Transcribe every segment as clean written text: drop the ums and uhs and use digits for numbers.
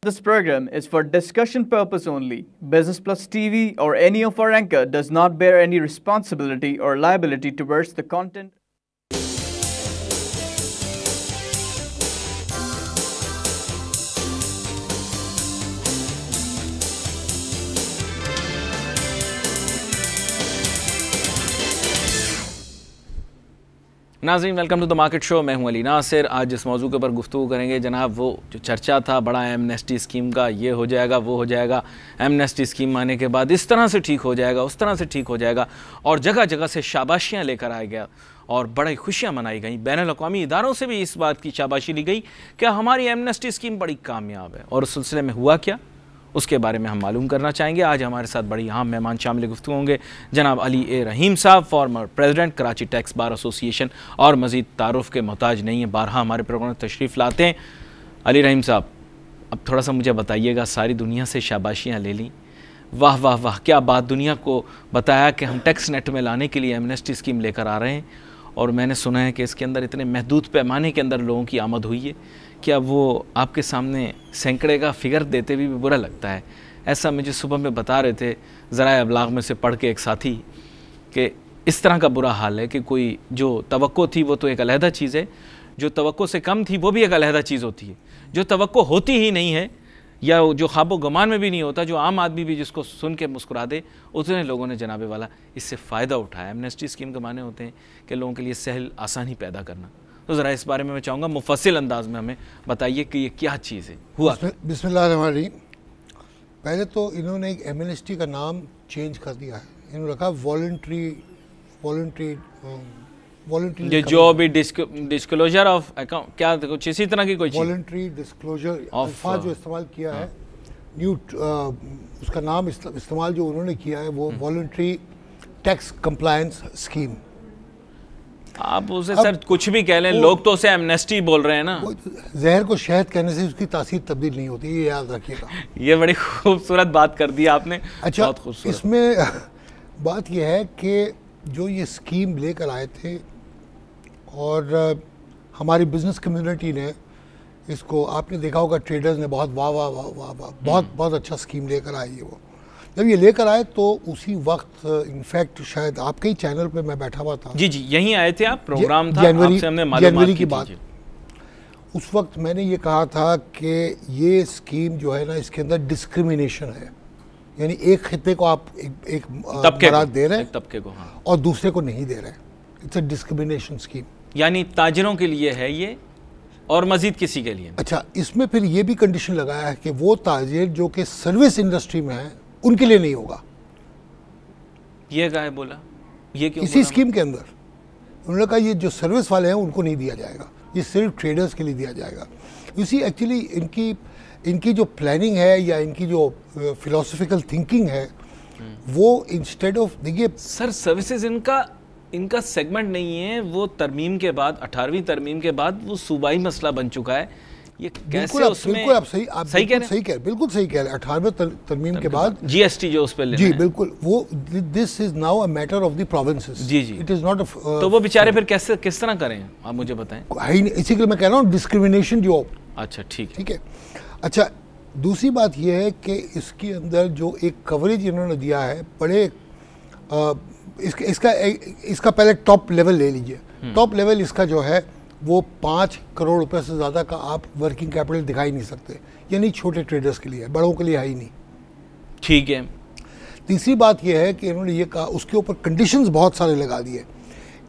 This program is for discussion purpose only. Business Plus TV or any of our anchor does not bear any responsibility or liability towards the content. नाज़रीन, welcome to the market show. मैं हूं अली नासिर। आज जिस मौजू के ऊपर गुफ्तगू करेंगे जनाब, वो जो चर्चा था बड़ा एमनेस्टी स्कीम का, ये हो जाएगा वो हो जाएगा, एमनेस्टी स्कीम आने के बाद इस तरह से ठीक हो जाएगा, उस तरह से ठीक हो जाएगा, और जगह जगह से शाबाशियाँ लेकर आया गया और बड़ी खुशियाँ मनाई गई। बैनुल-अक़वामी इदारों से भी इस बात की शाबाशी ली गई कि हमारी एमनेस्टी स्कीम बड़ी कामयाब है। और उस सिलसिले में हुआ क्या, उसके बारे में हम मालूम करना चाहेंगे। आज हमारे साथ बड़ी अहम मेहमान शामिल गुफ्तगू होंगे जनाब अली ए रहीम साहब, former president Karachi tax bar association, और मज़ीद तारुफ के मोहताज नहीं है, बारहा हमारे प्रोग्राम में तशरीफ़ लाते हैं। अली रहीम साहब, अब थोड़ा सा मुझे बताइएगा, सारी दुनिया से शाबाशियाँ ले लीं, वाह वाह वाह, क्या बात, दुनिया को बताया कि हम टैक्स नेट में लाने के लिए एमनेस्टी स्कीम लेकर आ रहे हैं, और मैंने सुना है कि इसके अंदर इतने महदूद पैमाने के अंदर लोगों की आमद हुई है। क्या वो आपके सामने सैकड़े का फिगर देते हुए भी बुरा लगता है? ऐसा मुझे सुबह में बता रहे थे ज़राए अबलाग में से पढ़ के एक साथी कि इस तरह का बुरा हाल है कि कोई जो तवक्को थी वो तो एक अलहदा चीज़ है, जो तवक्को से कम थी वो भी एक अलहदा चीज़ होती है, जो तवक्को होती ही नहीं है या जो ख्वाबो गुमान में भी नहीं होता, जो आम आदमी भी जिसको सुन के मुस्कुरा दे, उतने लोगों ने जनाबे वाला इससे फ़ायदा उठाया। एमनेस्टी स्कीम के माने होते हैं कि लोगों के लिए सहल आसानी पैदा करना। तो ज़रा इस बारे में मैं चाहूँगा मुफस्सिल अंदाज में हमें बताइए कि ये क्या चीज़ है, हुआ। बिस्मिल्लाहिर्रहमानिर्रहीम। पहले तो इन्होंने एक एमनेस्टी का नाम चेंज कर दिया है, इन्होंने रखा वॉलंटरी ये जो भी डिस्क्लोजर ऑफ अकाउंट, क्या कुछ इसी तरह की कोई चीज़, वॉलंटरी डिस्क्लोजर अल्फाज जो इस्तेमाल किया है, न्यू उसका नाम इस्तेमाल जो उन्होंने किया है वो वॉलंटरी टैक्स कंप्लायंस स्कीम। आप उसे सर कुछ भी कह लें, लोग तो उसे एमनेस्टी बोल रहे हैं ना। जहर को शहद कहने से उसकी तासीर तब्दील नहीं होती, ये याद रखिएगा। ये बड़ी खूबसूरत बात कर दी आपने। अच्छा, इसमें बात यह है कि जो ये स्कीम लेकर आए थे और हमारी बिजनेस कम्युनिटी ने इसको, आपने देखा होगा ट्रेडर्स ने बहुत वाह वाह वाह वाह वाह, बहुत अच्छा स्कीम लेकर आई है। वो जब ये लेकर आए तो उसी वक्त इनफैक्ट शायद आपके ही चैनल पे मैं बैठा हुआ था। जी जी, यहीं आए थे आप, प्रोग्राम था, आपसे हमने जनवरी की बात। उस वक्त मैंने ये कहा था कि ये स्कीम जो है ना, इसके अंदर डिस्क्रिमिनेशन है, यानी एक खित्ते को आप एक बरात दे रहे हैं, तबके को, हाँ, और दूसरे को नहीं दे रहे। इट्स अ डिस्क्रिमिनेशन स्कीम, यानी ताजिरों के लिए है ये और मजीद किसी के लिए। अच्छा, इसमें फिर ये भी कंडीशन लगाया है कि वो ताजिर जो कि सर्विस इंडस्ट्री में है उनके लिए नहीं होगा। ये क्या है बोला, ये क्यों? इसी स्कीम के अंदर उन्होंने कहा ये जो सर्विस वाले हैं उनको नहीं दिया जाएगा, ये सिर्फ ट्रेडर्स के लिए दिया जाएगा। इसी एक्चुअली इनकी जो प्लानिंग है या इनकी जो फिलोसफिकल थिंकिंग है वो इंस्टेड ऑफ, देखिए सर, सर्विसेज इनका सेगमेंट नहीं है, वो तरमीम के बाद, 18वीं तरमीम के बाद वो सूबाई मसला बन चुका है। ये कैसे उसमें, बिल्कुल आप सही कह रहे हैं, बिल्कुल सही कह रहे हैं। 18वें तरमीम के बाद जीएसटी जो उस पे लेना जी है, बिल्कुल, वो this is now a matter of the provinces. जी जी, इट इज नॉट तो वो बेचारे फिर कैसे, किस तरह करें, आप मुझे बताएं। इसी के लिए मैं कह रहा हूँ डिस्क्रिमिनेशन जो। अच्छा ठीक है। अच्छा, दूसरी बात यह है कि इसके अंदर जो एक कवरेज इन्होंने दिया है, बड़े इसका पहले टॉप लेवल ले लीजिए। टॉप लेवल इसका जो है वो 5 करोड़ रुपए से ज़्यादा का आप वर्किंग कैपिटल दिखा ही नहीं सकते, यानी छोटे ट्रेडर्स के लिए, बड़ों के लिए है ही नहीं। ठीक है। तीसरी बात यह है कि इन्होंने ये कहा, उसके ऊपर कंडीशंस बहुत सारे लगा दिए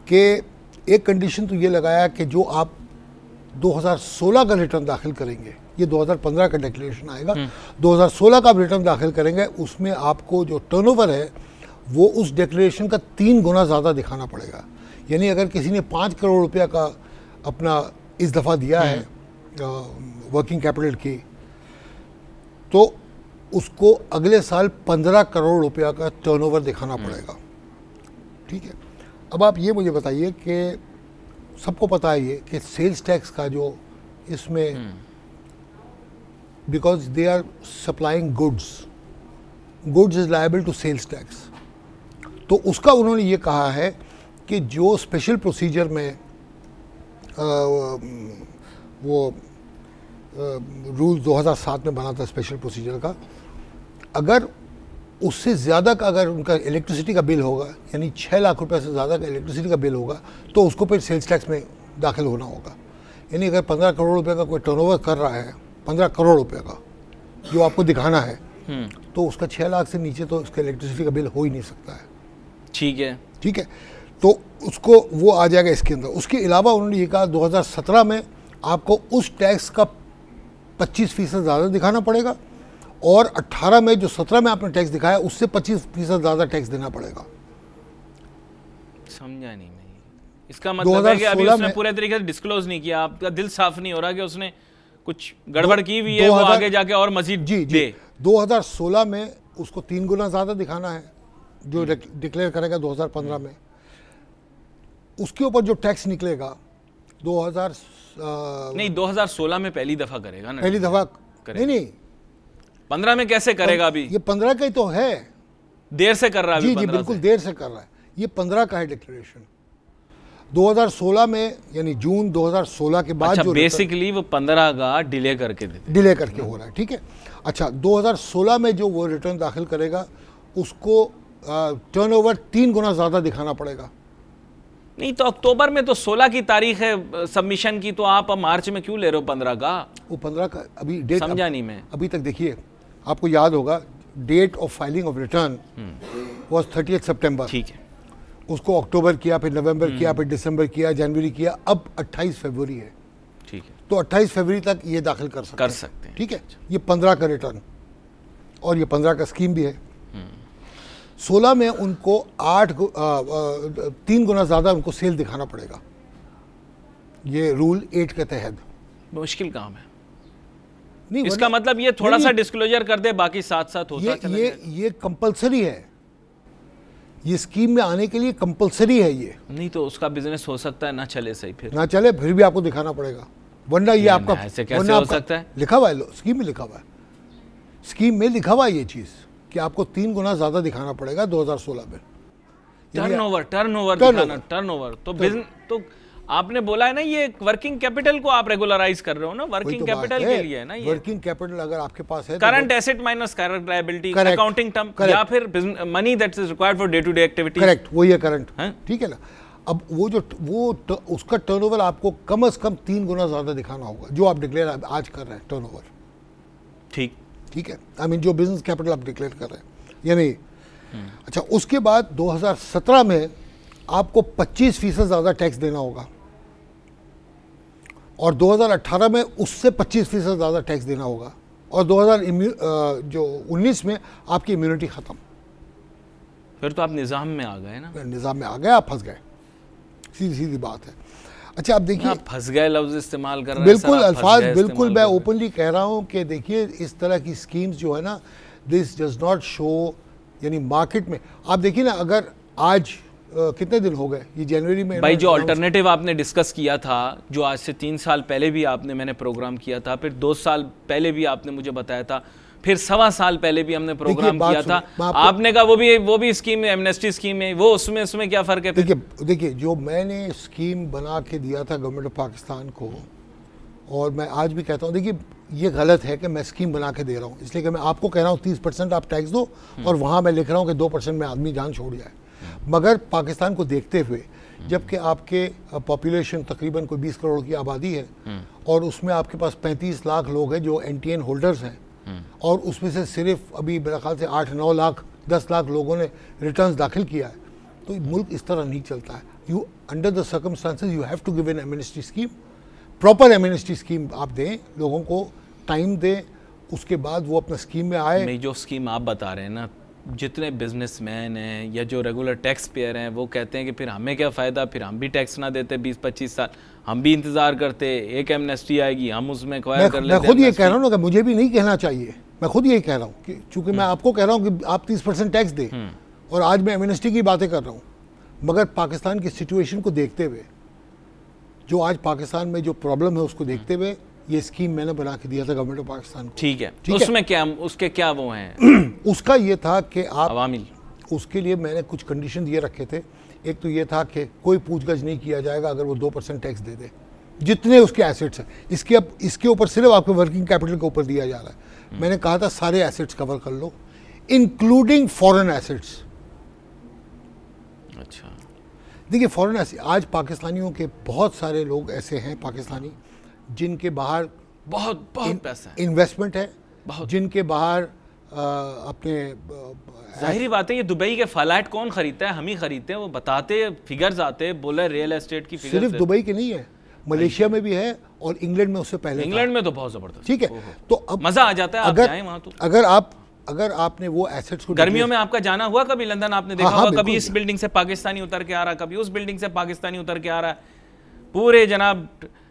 कि एक कंडीशन तो ये लगाया कि जो आप 2016 का रिटर्न दाखिल करेंगे, ये 2015 का डिक्लेरेशन आएगा, 2016 का रिटर्न दाखिल करेंगे, उसमें आपको जो टर्नओवर है वो उस डिक्लेरेशन का 3 गुना ज़्यादा दिखाना पड़ेगा। यानी अगर किसी ने 5 करोड़ रुपया का अपना इस दफ़ा दिया है वर्किंग कैपिटल की, तो उसको अगले साल 15 करोड़ रुपया का टर्नओवर दिखाना पड़ेगा। ठीक है। अब आप ये मुझे बताइए कि सबको पता है ये कि सेल्स टैक्स का जो इसमें, because they are supplying goods is liable to sales tax, तो उसका उन्होंने ये कहा है कि जो स्पेशल प्रोसीजर में वो रूल 2007 में बना था स्पेशल प्रोसीजर का, अगर उससे ज़्यादा का अगर उनका इलेक्ट्रिसिटी का बिल होगा, यानी 6 लाख रुपए से ज़्यादा का इलेक्ट्रिसिटी का बिल होगा, तो उसको फिर सेल्स टैक्स में दाखिल होना होगा। यानी अगर 15 करोड़ रुपए का कोई टर्नओवर कर रहा है, 15 करोड़ रुपए का जो आपको दिखाना है, तो उसका 6 लाख से नीचे तो उसका इलेक्ट्रिसिटी का बिल हो ही नहीं सकता है। ठीक है, ठीक है, तो उसको वो आ जाएगा इसके अंदर। उसके अलावा उन्होंने ये कहा 2017 में आपको उस टैक्स का 25% ज़्यादा दिखाना पड़ेगा, और 18 में जो 17 में आपने टैक्स दिखाया उससे 25% ज़्यादा टैक्स देना पड़ेगा। समझा नहीं मैं। इसका मतलब है कि अभी उसने पूरे तरीके से डिस्क्लोज नहीं किया, आपका दिल साफ नहीं हो रहा कि उसने कुछ गड़बड़ की हुई है, वो आगे जाके और मजीद दे। 2016 में उसको 3 गुना ज़्यादा दिखाना है जो डिक्लेयर करेगा 2015 में। उसके ऊपर जो टैक्स निकलेगा 2016 में पहली दफ़ा करेगा ना, पहली दफ़ा नहीं 15 में कैसे करेगा? अभी ये 15 का ही तो है, देर से कर रहा है। जी जी बिल्कुल देर से कर रहा है। ये 15 का है डिक्लेरेशन। 2016 में यानी जून 2016 के बाद जो बेसिकली वो 15 का डिले करके हो रहा है। ठीक है, अच्छा 2016 में जो वो रिटर्न दाखिल करेगा उसको टर्नओवर 3 गुना ज़्यादा दिखाना पड़ेगा। नहीं तो अक्टूबर में तो 16 की तारीख है सबमिशन की, तो आप मार्च में क्यों ले रहे हो 15 का? वो 15 का अभी डेट समझा नहीं मैं। अभी तक देखिए, आपको याद होगा date of filing of return was 30 September. ठीक है, उसको अक्टूबर किया, फिर नवंबर किया, फिर दिसंबर किया, जनवरी किया, अब 28 फरवरी है। ठीक है, तो 28 फरवरी तक ये दाखिल कर सकते हैं। ठीक है, ये 15 का रिटर्न और ये 15 का स्कीम भी है। 16 में उनको 3 गुना ज़्यादा उनको सेल दिखाना पड़ेगा, ये रूल 8 के तहत। मुश्किल काम है नहीं, इसका मतलब ये थोड़ा सा डिस्क्लोजर कर दे, बाकी साथ साथ होता चला जाए। ये कंपलसरी है, ये स्कीम में आने के लिए कंपलसरी है ये। नहीं तो उसका बिजनेस हो सकता है ना चले, सही फिर ना चले फिर भी आपको दिखाना पड़ेगा, वरना ये आपका ऐसे कैसे हो सकता है? लिखा हुआ है, स्कीम में लिखा हुआ है, स्कीम में लिखा हुआ है ये चीज़ कि आपको 3 गुना ज़्यादा दिखाना पड़ेगा 2016 में। टर्नओवर तो आपने बोला है ना, ये वर्किंग कैपिटल को आप रेगुलराइज कर रहे हो ना, वर्किंग कैपिटल के लिए है ना ये। वर्किंग कैपिटल अगर आपके पास है, current asset minus current liability, accounting term, या फिर money that is required for day to day activity. Correct, वही है करंट। ठीक है ना। अब उसका टर्नओवर आपको कम से कम 3 गुना ज़्यादा दिखाना होगा जो आप डिक्लेयर आज कर रहे हैं टर्नओवर। ठीक है, आई मीन जो बिजनेस कैपिटल आप डिक्लेयर कर रहे हैं, यानी अच्छा उसके बाद 2017 में आपको 25% ज़्यादा टैक्स देना होगा, और 2018 में उससे 25% ज़्यादा टैक्स देना होगा, और 2019 में आपकी इम्यूनिटी ख़त्म। फिर तो आप निज़ाम में आ गए ना। निज़ाम में आ गए, आप फंस गए, सीधी सीधी बात है। अच्छा, आप देखिए फंस गए लफ्ज़ इस्तेमाल कर रहे हैं, बिल्कुल अल्फाज बिल्कुल मैं ओपनली कह रहा हूँ कि देखिए इस तरह की स्कीम्स जो है ना, दिस डज नॉट शो, यानी मार्केट में आप देखिए ना, अगर आज कितने दिन हो गए, ये जनवरी में भाई जो अल्टरनेटिव आपने डिस्कस किया था, जो आज से 3 साल पहले भी मैंने प्रोग्राम किया था, फिर 2 साल पहले भी आपने मुझे बताया था, फिर 1.25 साल पहले भी हमने प्रोग्राम किया था, आपने कहा वो भी स्कीम है, एमनेस्टी स्कीम है, वो उसमें क्या फ़र्क है? देखिए जो मैंने स्कीम बना के दिया था गवर्नमेंट ऑफ पाकिस्तान को, और मैं आज भी कहता हूँ, देखिए ये गलत है कि मैं स्कीम बना के दे रहा हूँ, इसलिए कि मैं आपको कह रहा हूँ 30% आप टैक्स दो, और वहाँ मैं लिख रहा हूँ कि 2% में आदमी जान छोड़ जाए। मगर पाकिस्तान को देखते हुए, जबकि आपके पॉपुलेशन तकरीबन कोई 20 करोड़ की आबादी है, और उसमें आपके पास 35 लाख लोग हैं जो NTN होल्डर्स हैं, और उसमें से सिर्फ अभी मेरे ख्याल से 8-9 लाख 10 लाख लोगों ने रिटर्न्स दाखिल किया है, तो मुल्क इस तरह नहीं चलता है। You under the circumstances you have to give an amnesty scheme, proper amnesty scheme आप दें, लोगों को टाइम दें, उसके बाद वो अपना स्कीम में आए। नहीं, जो स्कीम आप बता रहे हैं ना, जितने बिजनेसमैन हैं या जो रेगुलर टैक्स पेयर हैं, वो कहते हैं कि फिर हमें क्या फ़ायदा, फिर हम भी टैक्स ना देते 20-25 साल, हम भी इंतज़ार करते, एक एमनेस्टी आएगी, हम उसमें एक्वायर कर लेते। मैं खुद ये कह रहा हूँ ना कि मुझे भी नहीं कहना चाहिए, मैं खुद यही कह रहा हूँ कि चूँकि मैं आपको कह रहा हूँ कि आप 30% टैक्स दें, और आज मैं एमनेस्टी की बातें कर रहा हूँ, मगर पाकिस्तान की सिचुएशन को देखते हुए, जो आज पाकिस्तान में जो प्रॉब्लम है उसको देखते हुए, ये स्कीम मैंने बना के दिया था गवर्नमेंट ऑफ पाकिस्तान को। ठीक है, उसमें क्या, उसके क्या वो हैं? उसका ये था कि आप अवामिल, उसके लिए मैंने कुछ कंडीशन ये रखे थे। एक तो ये था कि कोई पूछगछ नहीं किया जाएगा अगर वो 2% टैक्स दे दे, जितने उसके एसेट्स हैं। इसके ऊपर सिर्फ आपके वर्किंग कैपिटल के ऊपर दिया जा रहा है। मैंने कहा था सारे एसेट्स कवर कर लो, इंक्लूडिंग फॉरेन एसेट्स। अच्छा, देखिए फॉरेन एसेट, आज पाकिस्तानियों के बहुत सारे लोग ऐसे हैं पाकिस्तानी जिनके बाहर बहुत पैसा है, इन्वेस्टमेंट है, बहुत। जिनके बाहर अपने जाहिर बात है, ये दुबई के फ्लैट कौन खरीदता है? हम ही खरीदते हैं। वो बताते फिगर्स आते, बोले रियल एस्टेट की फिगर्स। सिर्फ दुबई के नहीं है, मलेशिया में भी है और इंग्लैंड में उससे पहले। इंग्लैंड में तो बहुत जबरदस्त। ठीक है, तो अब मजा आ जाता है, आप जाएं वहां तो। अगर आपने वो एसेट्स को गर्मियों में आपका जाना हुआ कभी लंदन? आपने देखा हाँ, होगा कभी इस बिल्डिंग से पाकिस्तानी उतर के आ रहा, कभी उस बिल्डिंग से पाकिस्तानी उतर के आ रहा है। पूरे जनाब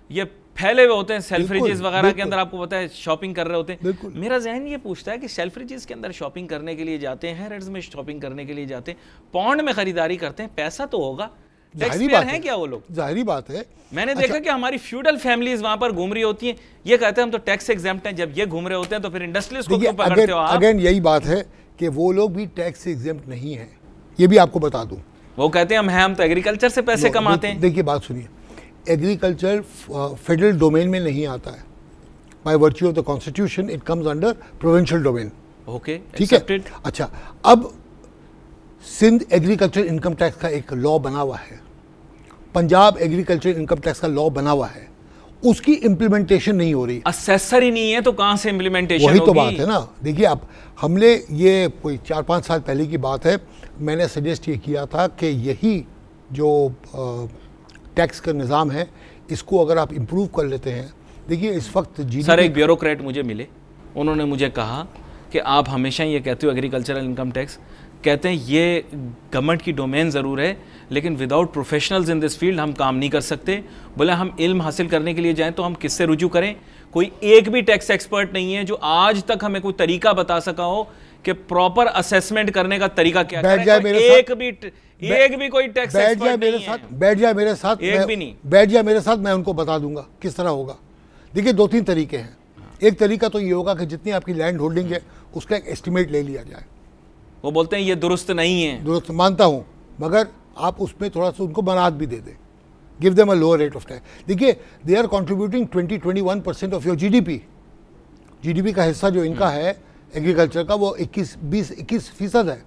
ये फैले हुए होते हैं सेल्फ्रिजेस वगैरह के अंदर, आपको पता है शॉपिंग कर रहे होते हैं। मेरा जहन ये पूछता है कि सेल्फ्रिजेस के अंदर शॉपिंग करने के लिए जाते हैं, हैरिड्स में शॉपिंग करने के लिए जाते हैं, पौंड में खरीदारी करते हैं, पैसा तो होगा, जाहिर बात है क्या वो लोग? जाहिर बात है। मैंने देखा कि हमारी फ्यूडल फैमिलीज वहां पर घूम रही होती हैं, ये कहते हैं हम तो टैक्स एग्जेम्प्ट हैं। जब ये घूम रहे होते हैं तो फिर इंडस्ट्रियलिस्ट को क्यों पकड़ते हो आप? अगेन यही बात है कि वो लोग भी टैक्स एग्जेम्प्ट नहीं है, ये भी आपको बता दूं। वो कहते हैं हम तो एग्रीकल्चर से पैसे कमाते हैं। देखिए बात सुनिए, एग्रीकल्चर फेडरल डोमेन में नहीं आता है। By virtue of the constitution it comes under provincial domain. Okay, ठीक है। अच्छा, अब सिंध एग्रीकल्चर इनकम टैक्स का एक लॉ बना हुआ है, पंजाब एग्रीकल्चर इनकम टैक्स का लॉ बना हुआ है, उसकी इम्प्लीमेंटेशन नहीं हो रही। असेसर ही नहीं है तो कहां से इम्प्लीमेंटेशन होगी? वही तो बात है ना। देखिए अब हमने ये कोई 4-5 साल पहले की बात है, मैंने सजेस्ट ये किया था कि यही जो टैक्स का निज़ाम है इसको अगर आप इम्प्रूव कर लेते हैं। देखिए इस वक्त सर एक ब्यूरोक्रेट मुझे मिले, उन्होंने मुझे कहा कि आप हमेशा ये कहते हो एग्रीकल्चरल इनकम टैक्स, कहते हैं ये गवर्नमेंट की डोमेन ज़रूर है लेकिन without professionals in this field हम काम नहीं कर सकते। बोले हम इल्म हासिल करने के लिए जाएं तो हम किससे रुजू करें? कोई एक भी टैक्स एक्सपर्ट नहीं है जो आज तक हमें कोई तरीका बता सका हो कि प्रॉपर असेसमेंट करने का तरीका क्या है। एक भी कोई टैक्स एक्सपर्ट नहीं है। बैठ जाए मेरे साथ, एक भी नहीं। बैठ जाए मेरे साथ, मैं उनको बता दूंगा किस तरह होगा। देखिए 2-3 तरीके हैं। एक तरीका तो ये होगा कि जितनी आपकी लैंड होल्डिंग है उसका एक एस्टिमेट ले लिया जाए। वो बोलते हैं ये दुरुस्त नहीं है। दुरुस्त मानता हूँ, मगर आप उसमें थोड़ा सा उनको बनात भी दे दें, give them a lower rate of tax. देखिए they are contributing 20-21% of your GDP का हिस्सा जो इनका है एग्रीकल्चर का वो 21% है,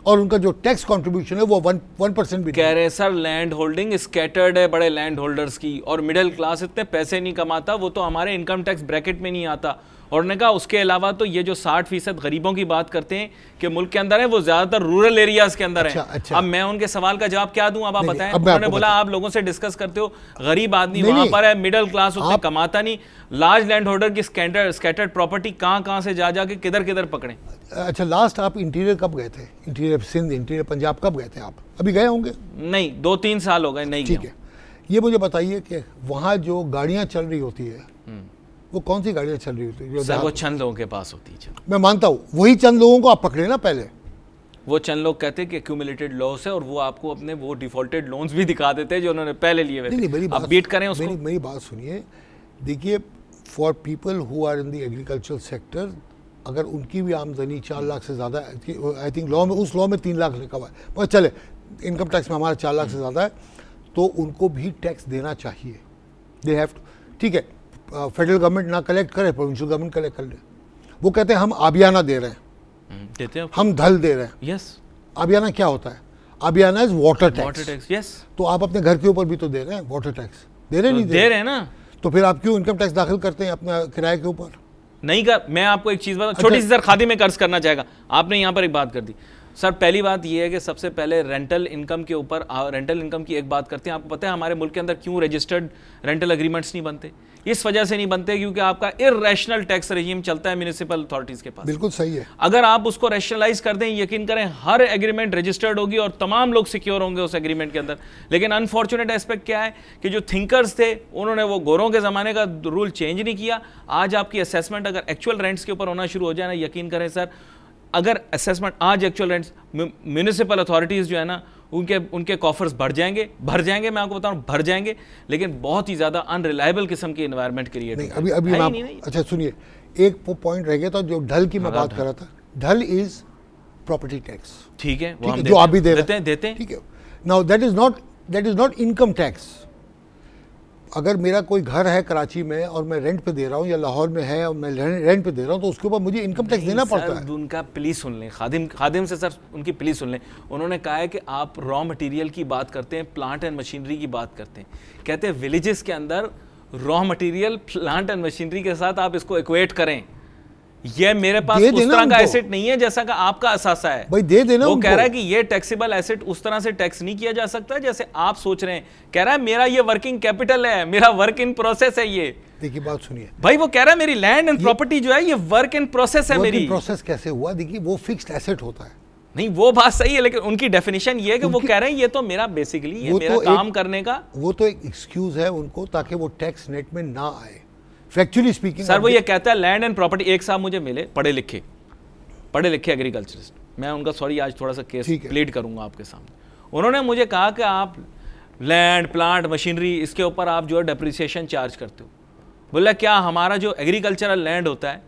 और उनका जो टैक्स कंट्रीब्यूशन है वो 1% भी कह रहे सर लैंड होल्डिंग स्कैटर्ड है बड़े लैंड होल्डर्स की, और मिडिल क्लास इतने पैसे नहीं कमाता, वो तो हमारे इनकम टैक्स ब्रैकेट में नहीं आता। और ने कहा उसके अलावा तो ये जो 60% गरीबों की बात करते हैं कि मुल्क के अंदर है, वो ज्यादातर रूरल एरियाज के अंदर है। अब मैं उनके सवाल का जवाब क्या दूं? अब आप बताएं। उन्होंने बोला आप लोगों से डिस्कस करते हो, गरीब आदमी वहां पर है, मिडिल क्लास उतना कमाता नहीं, लार्ज लैंड होल्डर की स्कैटर्ड प्रॉपर्टी कहां से जा के किधर पकड़े। अच्छा, लास्ट आप इंटीरियर कब गए थे? इंटीरियर सिंध, इंटीरियर पंजाब कब गए थे आप? अभी गए होंगे? नहीं, 2-3 साल हो गए नहीं। ठीक है, ये मुझे बताइए कि वहाँ जो गाड़ियाँ चल रही होती है वो कौन सी गाड़ियाँ चल रही होती है? सर वो चंद लोगों के पास होती है। मैं मानता हूँ, वही चंद लोगों को आप पकड़े ना पहले। वो चंद लोग कहते हैं कि एक्यूमुलेटेड लॉस है, और वो आपको अपने वो डिफॉल्टेड लोन्स भी दिखा देते हैं जो उन्होंने पहले लिए हुए थे। आप बीट करें उसको। मेरी बात सुनिए। देखिए for people who are in the agricultural sector, अगर उनकी भी आमदनी 4 लाख से ज़्यादा, आई थिंक लॉ में, उस लॉ में 3 लाख लिखा हुआ है, मगर चले इनकम टैक्स में हमारा 4 लाख से ज़्यादा है, तो उनको भी टैक्स देना चाहिए। They have to. ठीक है, फेडरल गवर्नमेंट ना कलेक्ट करे, प्रोविंशियल गवर्नमेंट कलेक्ट कर ले। वो कहते हैं हम आबियाना दे रहे हैं, देते हैं, हम धल दे रहे हैं। यस। आबियाना क्या होता है? आबियाना इज वाटर टैक्स। यस। तो आप अपने घर के ऊपर भी तो दे रहे हैं वाटर टैक्स, दे रहे नहीं? दे रहे हैं ना। तो फिर आप क्यों इनकम टैक्स दाखिल करते हैं अपना किराए के ऊपर? नहीं कर। मैं आपको एक चीज बता, छोटी सी सर खादी में कर्ज करना चाहेगा, आपने यहाँ पर एक बात कर दी। सर पहली बात यह है कि सबसे पहले रेंटल इनकम के ऊपर, रेंटल इनकम की एक बात करते हैं। आपको पता है हमारे मुल्क के अंदर क्यों रजिस्टर्ड रेंटल एग्रीमेंट्स नहीं बनते? इस वजह से नहीं बनते क्योंकि आपका इर्रेशनल टैक्स रेजिम चलता है म्यूनिसिपल अथॉरिटीज के पास। बिल्कुल सही है। अगर आप उसको रैशनलाइज कर दें, यकीन करें हर एग्रीमेंट रजिस्टर्ड होगी और तमाम लोग सिक्योर होंगे उस एग्रीमेंट के अंदर। लेकिन अनफॉर्चुनेट एस्पेक्ट क्या है कि जो थिंकर्स थे उन्होंने वो गोरों के ज़माने का रूल चेंज नहीं किया। आज आपकी असेसमेंट अगर एक्चुअल रेंट्स के ऊपर होना शुरू हो जाए ना, यकीन करें सर, अगर असेसमेंट आज एक्चुअल रेंट्स, म्यूनिसिपल अथॉरिटीज़ जो है ना उनके कॉफर्स भर जाएंगे, मैं आपको बताऊं भर जाएंगे, लेकिन बहुत ही ज़्यादा अनरिलायबल किस्म की एनवायरनमेंट क्रिएट नहीं। अभी अच्छा सुनिए, एक पॉइंट रह गया था जो ढल की मैं बात कर रहा था। ढल इज प्रॉपर्टी टैक्स। ठीक है, जो आप भी देते हैं। ठीक है। Now that is not income tax. अगर मेरा कोई घर है कराची में और मैं रेंट पे दे रहा हूँ, या लाहौर में है और मैं रेंट पे दे रहा हूँ, तो उसके ऊपर मुझे इनकम टैक्स देना पड़ता है। उनका प्लीज सुन लें, खादिम से सर उनकी प्लीज सुन लें। उन्होंने कहा है कि आप रॉ मटेरियल की बात करते हैं, प्लांट एंड मशीनरी की बात करते हैं, कहते हैं विलेजेस के अंदर raw material plant and machinery के साथ आप इसको इक्वेट करें। ये मेरे पास उस तरह का एसेट नहीं है जैसा का आपका असासा है। भाई दे देना। वो कह रहा है कि ये टैक्सेबल एसेट उस तरह से टैक्स नहीं किया जा सकता जैसे आप सोच रहे हैं। कह रहा है मेरा ये वर्किंग कैपिटल है, मेरा वर्क इन प्रोसेस है। ये देखिए बात सुनिए भाई, वो कह रहा है मेरी लैंड एंड प्रॉपर्टी जो है ये वर्क इन प्रोसेस है मेरी। प्रोसेस कैसे हुआ? देखिए वो फिक्स्ड एसेट होता है। नहीं वो बात सही है, लेकिन उनकी डेफिनेशन ये है कि वो कह रहे हैं ये तो मेरा बेसिकली ये मेरा काम करने का, वो तो एक एक्सक्यूज है उनको ताकि वो टैक्स नेट में ना आए। फैक्चुअली स्पीकिंग सर वो ये कहता है लैंड एंड प्रॉपर्टी। एक साहब मुझे मिले पढ़े लिखे एग्रीकल्चरिस्ट, मैं उनका सॉरी आज थोड़ा सा केस प्लीड करूंगा आपके सामने। उन्होंने मुझे कहा कि आप लैंड प्लांट मशीनरी इसके ऊपर आप जो है डेप्रिसिएशन चार्ज करते हो। बोला क्या हमारा जो एग्रीकल्चरल लैंड होता है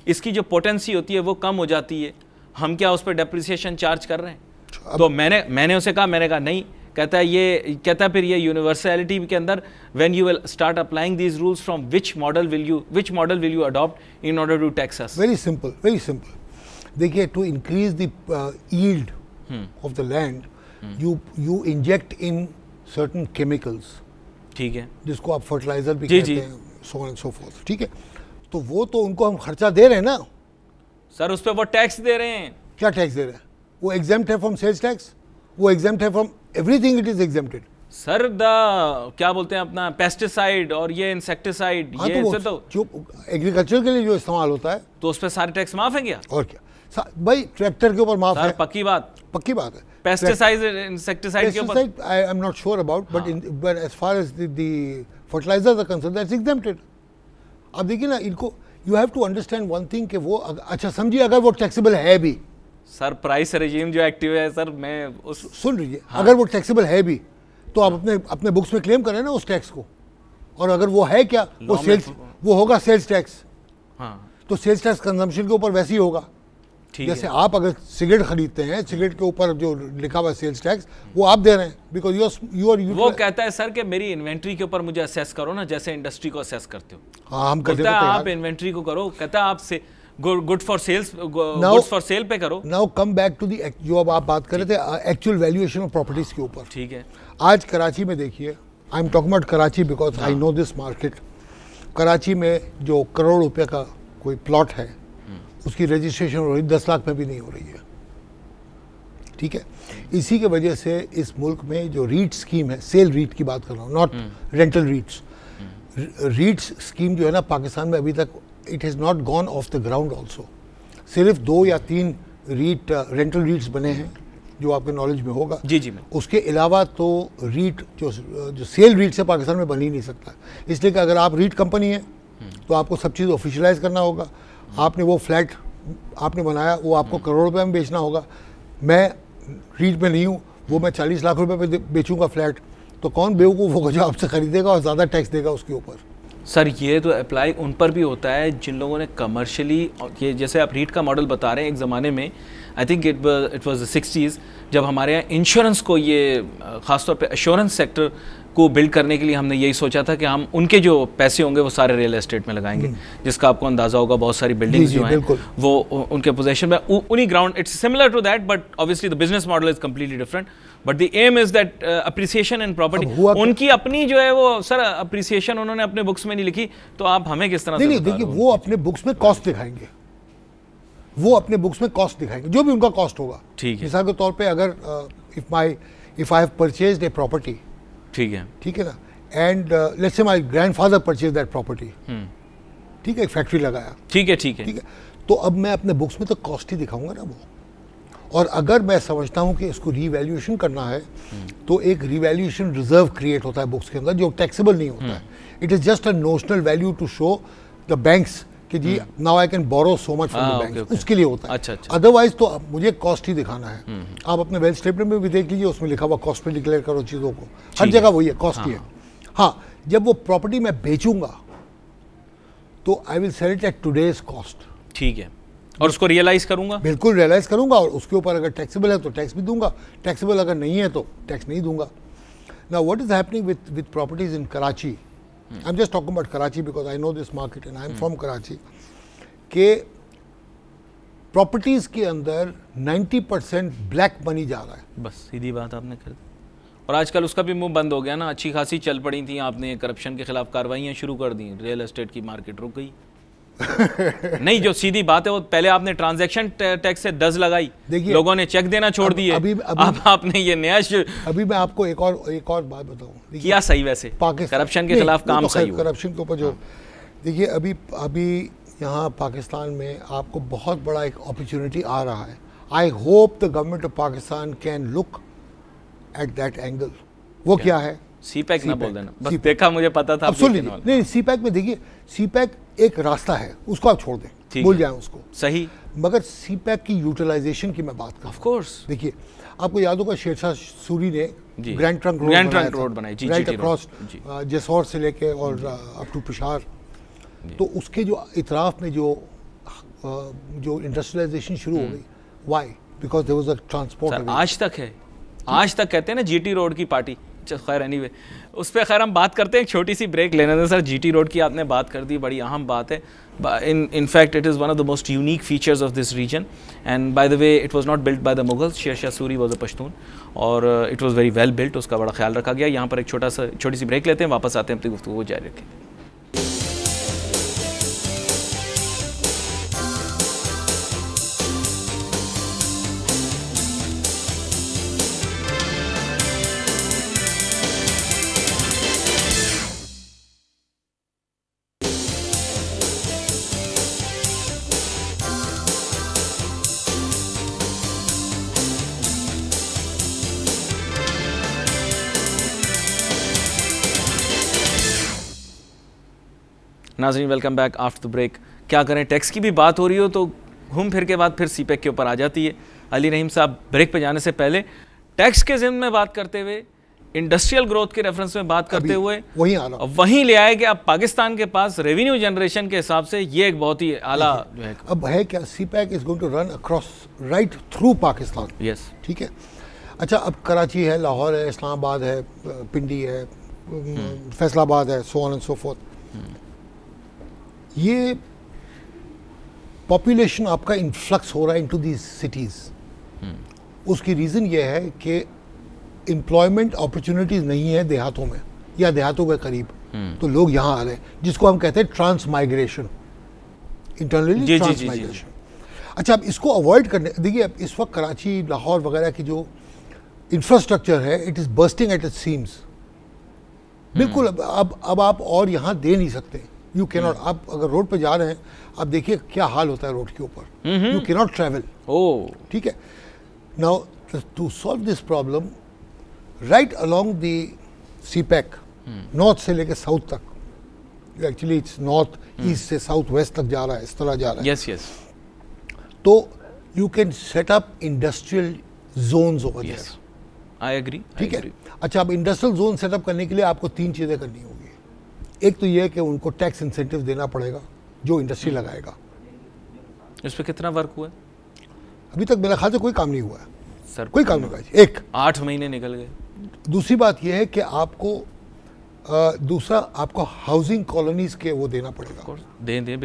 इसकी जो पोटेंसी होती है वो कम हो जाती है, हम क्या उस पर डेप्रिसिएशन चार्ज कर रहे हैं? तो मैंने उसे कहा, मैंने कहा नहीं। कहता है फिर ये यूनिवर्सलिटी के अंदर when you will start applying these rules from which model will you adopt in order to tax us? Very simple. देखिए to increase the yield of the land you inject in certain chemicals, ठीक है, जिसको आप fertiliser भी कहते हैं, so on and so forth, ठीक है। तो वो तो उनको हम खर्चा दे रहे हैं ना सर, उस पर वो टैक्स दे रहे हैं। क्या टैक्स दे रहे हैं? वो एग्जेम्प्ट है फ्रॉम सेल्स टैक्स, वो एग्जेम्प्ट है from everything, it is exempted. Sir क्या बोलते हैं अपना पेस्टिसाइड और ये इंसेक्टिसाइड, हाँ, ये तो तो जो एग्रीकल्चर के लिए जो इस्तेमाल होता है तो उस पर सारे टैक्स माफ है क्या? और क्या भाई, ट्रैक्टर के ऊपर माफ है। पक्की बात है। पेस्टिसाइड इंसेक्टिसाइड के ऊपर I am not sure about, but as far as the fertilisers are concerned that's exempted. अब देखिए ना, इनको you have to understand one thing कि वो अच्छा समझिए अगर वो टैक्सेबल है भी, सर प्राइस रेजिम जो एक्टिव है सर, मैं उस सुन लीजिए, अगर वो टैक्सेबल है भी तो आप अपने बुक्स में क्लेम करें ना उस टैक्स को। और अगर वो है क्या, वो होगा सेल्स टैक्स। हाँ, तो सेल्स टैक्स कंजम्पशन के ऊपर वैसे ही होगा। जैसे आप अगर सिगरेट खरीदते हैं, सिगरेट के ऊपर जो लिखा हुआ है सेल्स टैक्स, वो आप दे रहे हैं बिकॉज यू आर। वो कहता है सर कि मेरी इन्वेंट्री के ऊपर मुझे असेस करो ना, जैसे इंडस्ट्री को असेस करते हो। हाँ, हम करते हैं। आप इन्वेंट्री को करो, कहता है आपसे good for sales, goods for sale पे करो। Now come back to the जो अब आप बात कर रहे थे एक्चुअल वैल्यूएशन ऑफ प्रॉपर्टीज के ऊपर। ठीक है, आज कराची में देखिए, I am talking about Karachi because I know this market. Karachi में जो करोड़ रुपए का कोई प्लॉट है उसकी रजिस्ट्रेशन हो रही 10 लाख में भी नहीं हो रही है, ठीक है। इसी के वजह से इस मुल्क में जो रीट स्कीम है, सेल रीट की बात कर रहा हूँ, नॉट रेंटल रीट्स, रीट्स स्कीम जो है ना पाकिस्तान में अभी तक it has not gone of the ground also. सिर्फ 2 या 3 रीट रेंटल रीट्स बने हैं जो आपके नॉलेज में होगा। जी। उसके अलावा तो रीट जो सेल रीट से पाकिस्तान में बन ही नहीं सकता, इसलिए कि अगर आप रीट कंपनी है तो आपको सब चीज़ ऑफिशियलाइज करना होगा। आपने वो फ्लैट आपने बनाया, वो आपको करोड़ रुपए में बेचना होगा। मैं रीट में नहीं हूँ, वो मैं 40 लाख रुपए पे बेचूंगा फ्लैट, तो कौन बेवकूफ़ होगा जो आपसे खरीदेगा और ज़्यादा टैक्स देगा उसके ऊपर? सर ये तो अप्लाई उन पर भी होता है जिन लोगों ने कमर्शियली, ये जैसे आप रीट का मॉडल बता रहे हैं, एक ज़माने में I think it was the 60s जब हमारे यहाँ इंश्योरेंस को, ये ख़ासतौर पे एश्योरेंस सेक्टर को बिल्ड करने के लिए हमने यही सोचा था कि हम उनके जो पैसे होंगे वो सारे रियल एस्टेट में लगाएंगे, जिसका आपको अंदाज़ा होगा बहुत सारी बिल्डिंग्स जो हैं वो उनके पोजेशन में, उन्हीं ground, it's similar to that but obviously the business model is completely different, but the aim is that appreciation in property. उनकी अपनी जो है वो सर अप्रिसिएशन उन्होंने अपने बुक्स में नहीं लिखी, तो आप हमें किस तरह से? देखिए वो अपने बुक्स में कॉस्ट दिखाएंगे, वो अपने बुक्स में कॉस्ट दिखाएंगे, जो भी उनका कॉस्ट होगा। ठीक है, मिसाल के तौर पे अगर if I have purchased a property, ठीक है ना, and let's say my grandfather purchase that property, ठीक है, फैक्ट्री लगाया, ठीक है, तो अब मैं अपने बुक्स में तो कॉस्ट ही दिखाऊंगा ना वो। और अगर मैं समझता हूं कि इसको रीवैल्यूएशन करना है तो एक रीवैल्यूएशन रिजर्व क्रिएट होता है बुक्स के अंदर जो टैक्सेबल नहीं होता है। It is just a notional value to show the banks कि जी now I can borrow so much from the banks, उसके लिए होता है। अच्छा। अदरवाइज तो मुझे कॉस्ट ही दिखाना है। आप अपने वेल्थ स्टेटमेंट में भी देख लीजिए, उसमें लिखा हुआ कॉस्ट पे डिक्लेयर करो चीज़ों को, हर जगह वही है, कॉस्ट ही है। हाँ, जब वो प्रॉपर्टी मैं बेचूंगा तो I will sell it at today's cost, ठीक है, और उसको रियलाइज करूंगा, बिल्कुल रियलाइज करूंगा, और उसके ऊपर अगर टैक्सेबल है तो टैक्स भी दूंगा, टैक्सेबल अगर नहीं है तो टैक्स नहीं दूंगा। Now what is happening with properties in Karachi I am just talking about Karachi because I know this market and I am from Karachi, के प्रॉपर्टीज के अंदर 90% ब्लैक मनी जा रहा है। बस सीधी बात आपने कर दी, और आजकल उसका भी मुंह बंद हो गया ना। अच्छी खासी चल पड़ी थी, आपने करप्शन के खिलाफ कार्रवाइयाँ शुरू कर दी, रियल एस्टेट की मार्केट रुक गई। नहीं, जो सीधी बात है वो पहले आपने ट्रांजैक्शन टैक्स से 10 लगाई, लोगों ने चेक देना छोड़ दिए, अब आपने ये नया अभी मैं आपको एक और बात बताऊं, किया सही वैसे करप्शन के खिलाफ काम सही हुआ। करप्शन के ऊपर जो देखिए अभी यहाँ पाकिस्तान में आपको बहुत बड़ा एक अपॉर्चुनिटी आ रहा है। I hope the government of Pakistan can look at that angle. वो क्या है? सीपैक ना बोल देना, बस देखा, मुझे पता था। नहीं, सीपैक में देखिए, सीपैक एक रास्ता है, उसको आप छोड़ दें, भूल जाएं उसको, सही। मगर सीपैक की यूटिलाइजेशन की मैं बात कर, ऑफ कोर्स। देखिए आपको याद होगा शेरशाह सूरी ने ग्रैंड ट्रंक रोड बनाई, राइट अक्रॉस जसौर से लेके और अप टू पिशावर। तो उसके जो इतराफ में जो इंडस्ट्रियलाइजेशन शुरू हो गई, why? Because there was a transport. आज तक है, आज तक कहते हैं ना जीटी रोड की पार्टी। खैर एनीवे, उस पर खैर हम बात करते हैं, एक छोटी सी ब्रेक लेने दें। सर, जीटी रोड की आपने बात कर दी, बड़ी अहम बात है। in fact it is one of the most unique features of this region, and by the way it was not built by the Mughals. Sher Shah Suri was a Pashtun और it was very well built, उसका बड़ा ख्याल रखा गया। यहाँ पर एक छोटी सी ब्रेक लेते हैं, वापस आते हैं, अपनी गुफ्तगू को जारी रखें। नाज़रीन, welcome back after the break. क्या करें, टैक्स की भी बात हो रही हो तो घूम फिर के बाद फिर सीपैक के ऊपर आ जाती है। अली रहीम साहब, ब्रेक पे जाने से पहले टैक्स के ज़िम्न में बात करते हुए, इंडस्ट्रियल ग्रोथ के रेफरेंस में बात करते हुए वहीं ले आए कि अब पाकिस्तान के पास रेवेन्यू जनरेशन के हिसाब से ये एक बहुत ही आला जो है। अब है क्या, CPEC is going to run across right through Pakistan. Yes, ठीक है। अच्छा, अब कराची है, लाहौर है, इस्लामाबाद है, पिंडी है, फैसलाबाद है, सो ऑन एंड सो फोर्थ। ये पॉपुलेशन आपका इन्फ्लक्स हो रहा है इनटू दीज सिटीज़। उसकी रीज़न ये है कि एम्प्लॉयमेंट अपॉर्चुनिटीज़ नहीं है देहातों में या देहातों के करीब, तो लोग यहाँ आ रहे हैं, जिसको हम कहते हैं trans migration, internally trans migration. अच्छा, अब इसको अवॉइड करने, देखिए अब इस वक्त कराची, लाहौर वगैरह की जो इंफ्रास्ट्रक्चर है, it is bursting at its seems. बिल्कुल, अब आप और यहाँ दे नहीं सकते, यू कैन नॉट। आप अगर रोड पे जा रहे हैं, आप देखिए क्या हाल होता है रोड के ऊपर, यू कैन नॉट ट्रैवल। ठीक है। Now to solve this problem, right along the CPEC, north से लेकर साउथ तक, एक्चुअली इट्स नॉर्थ ईस्ट से साउथ वेस्ट तक जा रहा है, इस तरह जा रहा है। Yes yes. तो you can set up industrial zones over there. I agree. ठीक है। अच्छा, अब इंडस्ट्रियल जोन सेटअप करने के लिए आपको 3 चीज़ें करनी होगी। एक तो ये है कि उनको टैक्स इंसेंटिव देना पड़ेगा जो इंडस्ट्री लगाएगा। इस पर कितना वर्क हुआ है? अभी तक मेरा ख्याल से कोई काम नहीं हुआ है सर, कोई काम नहीं हुआ है। एक 8 महीने निकल गए। दूसरी बात यह है कि आपको दूसरा आपको हाउसिंग कॉलोनीज के वो देना पड़ेगा। दें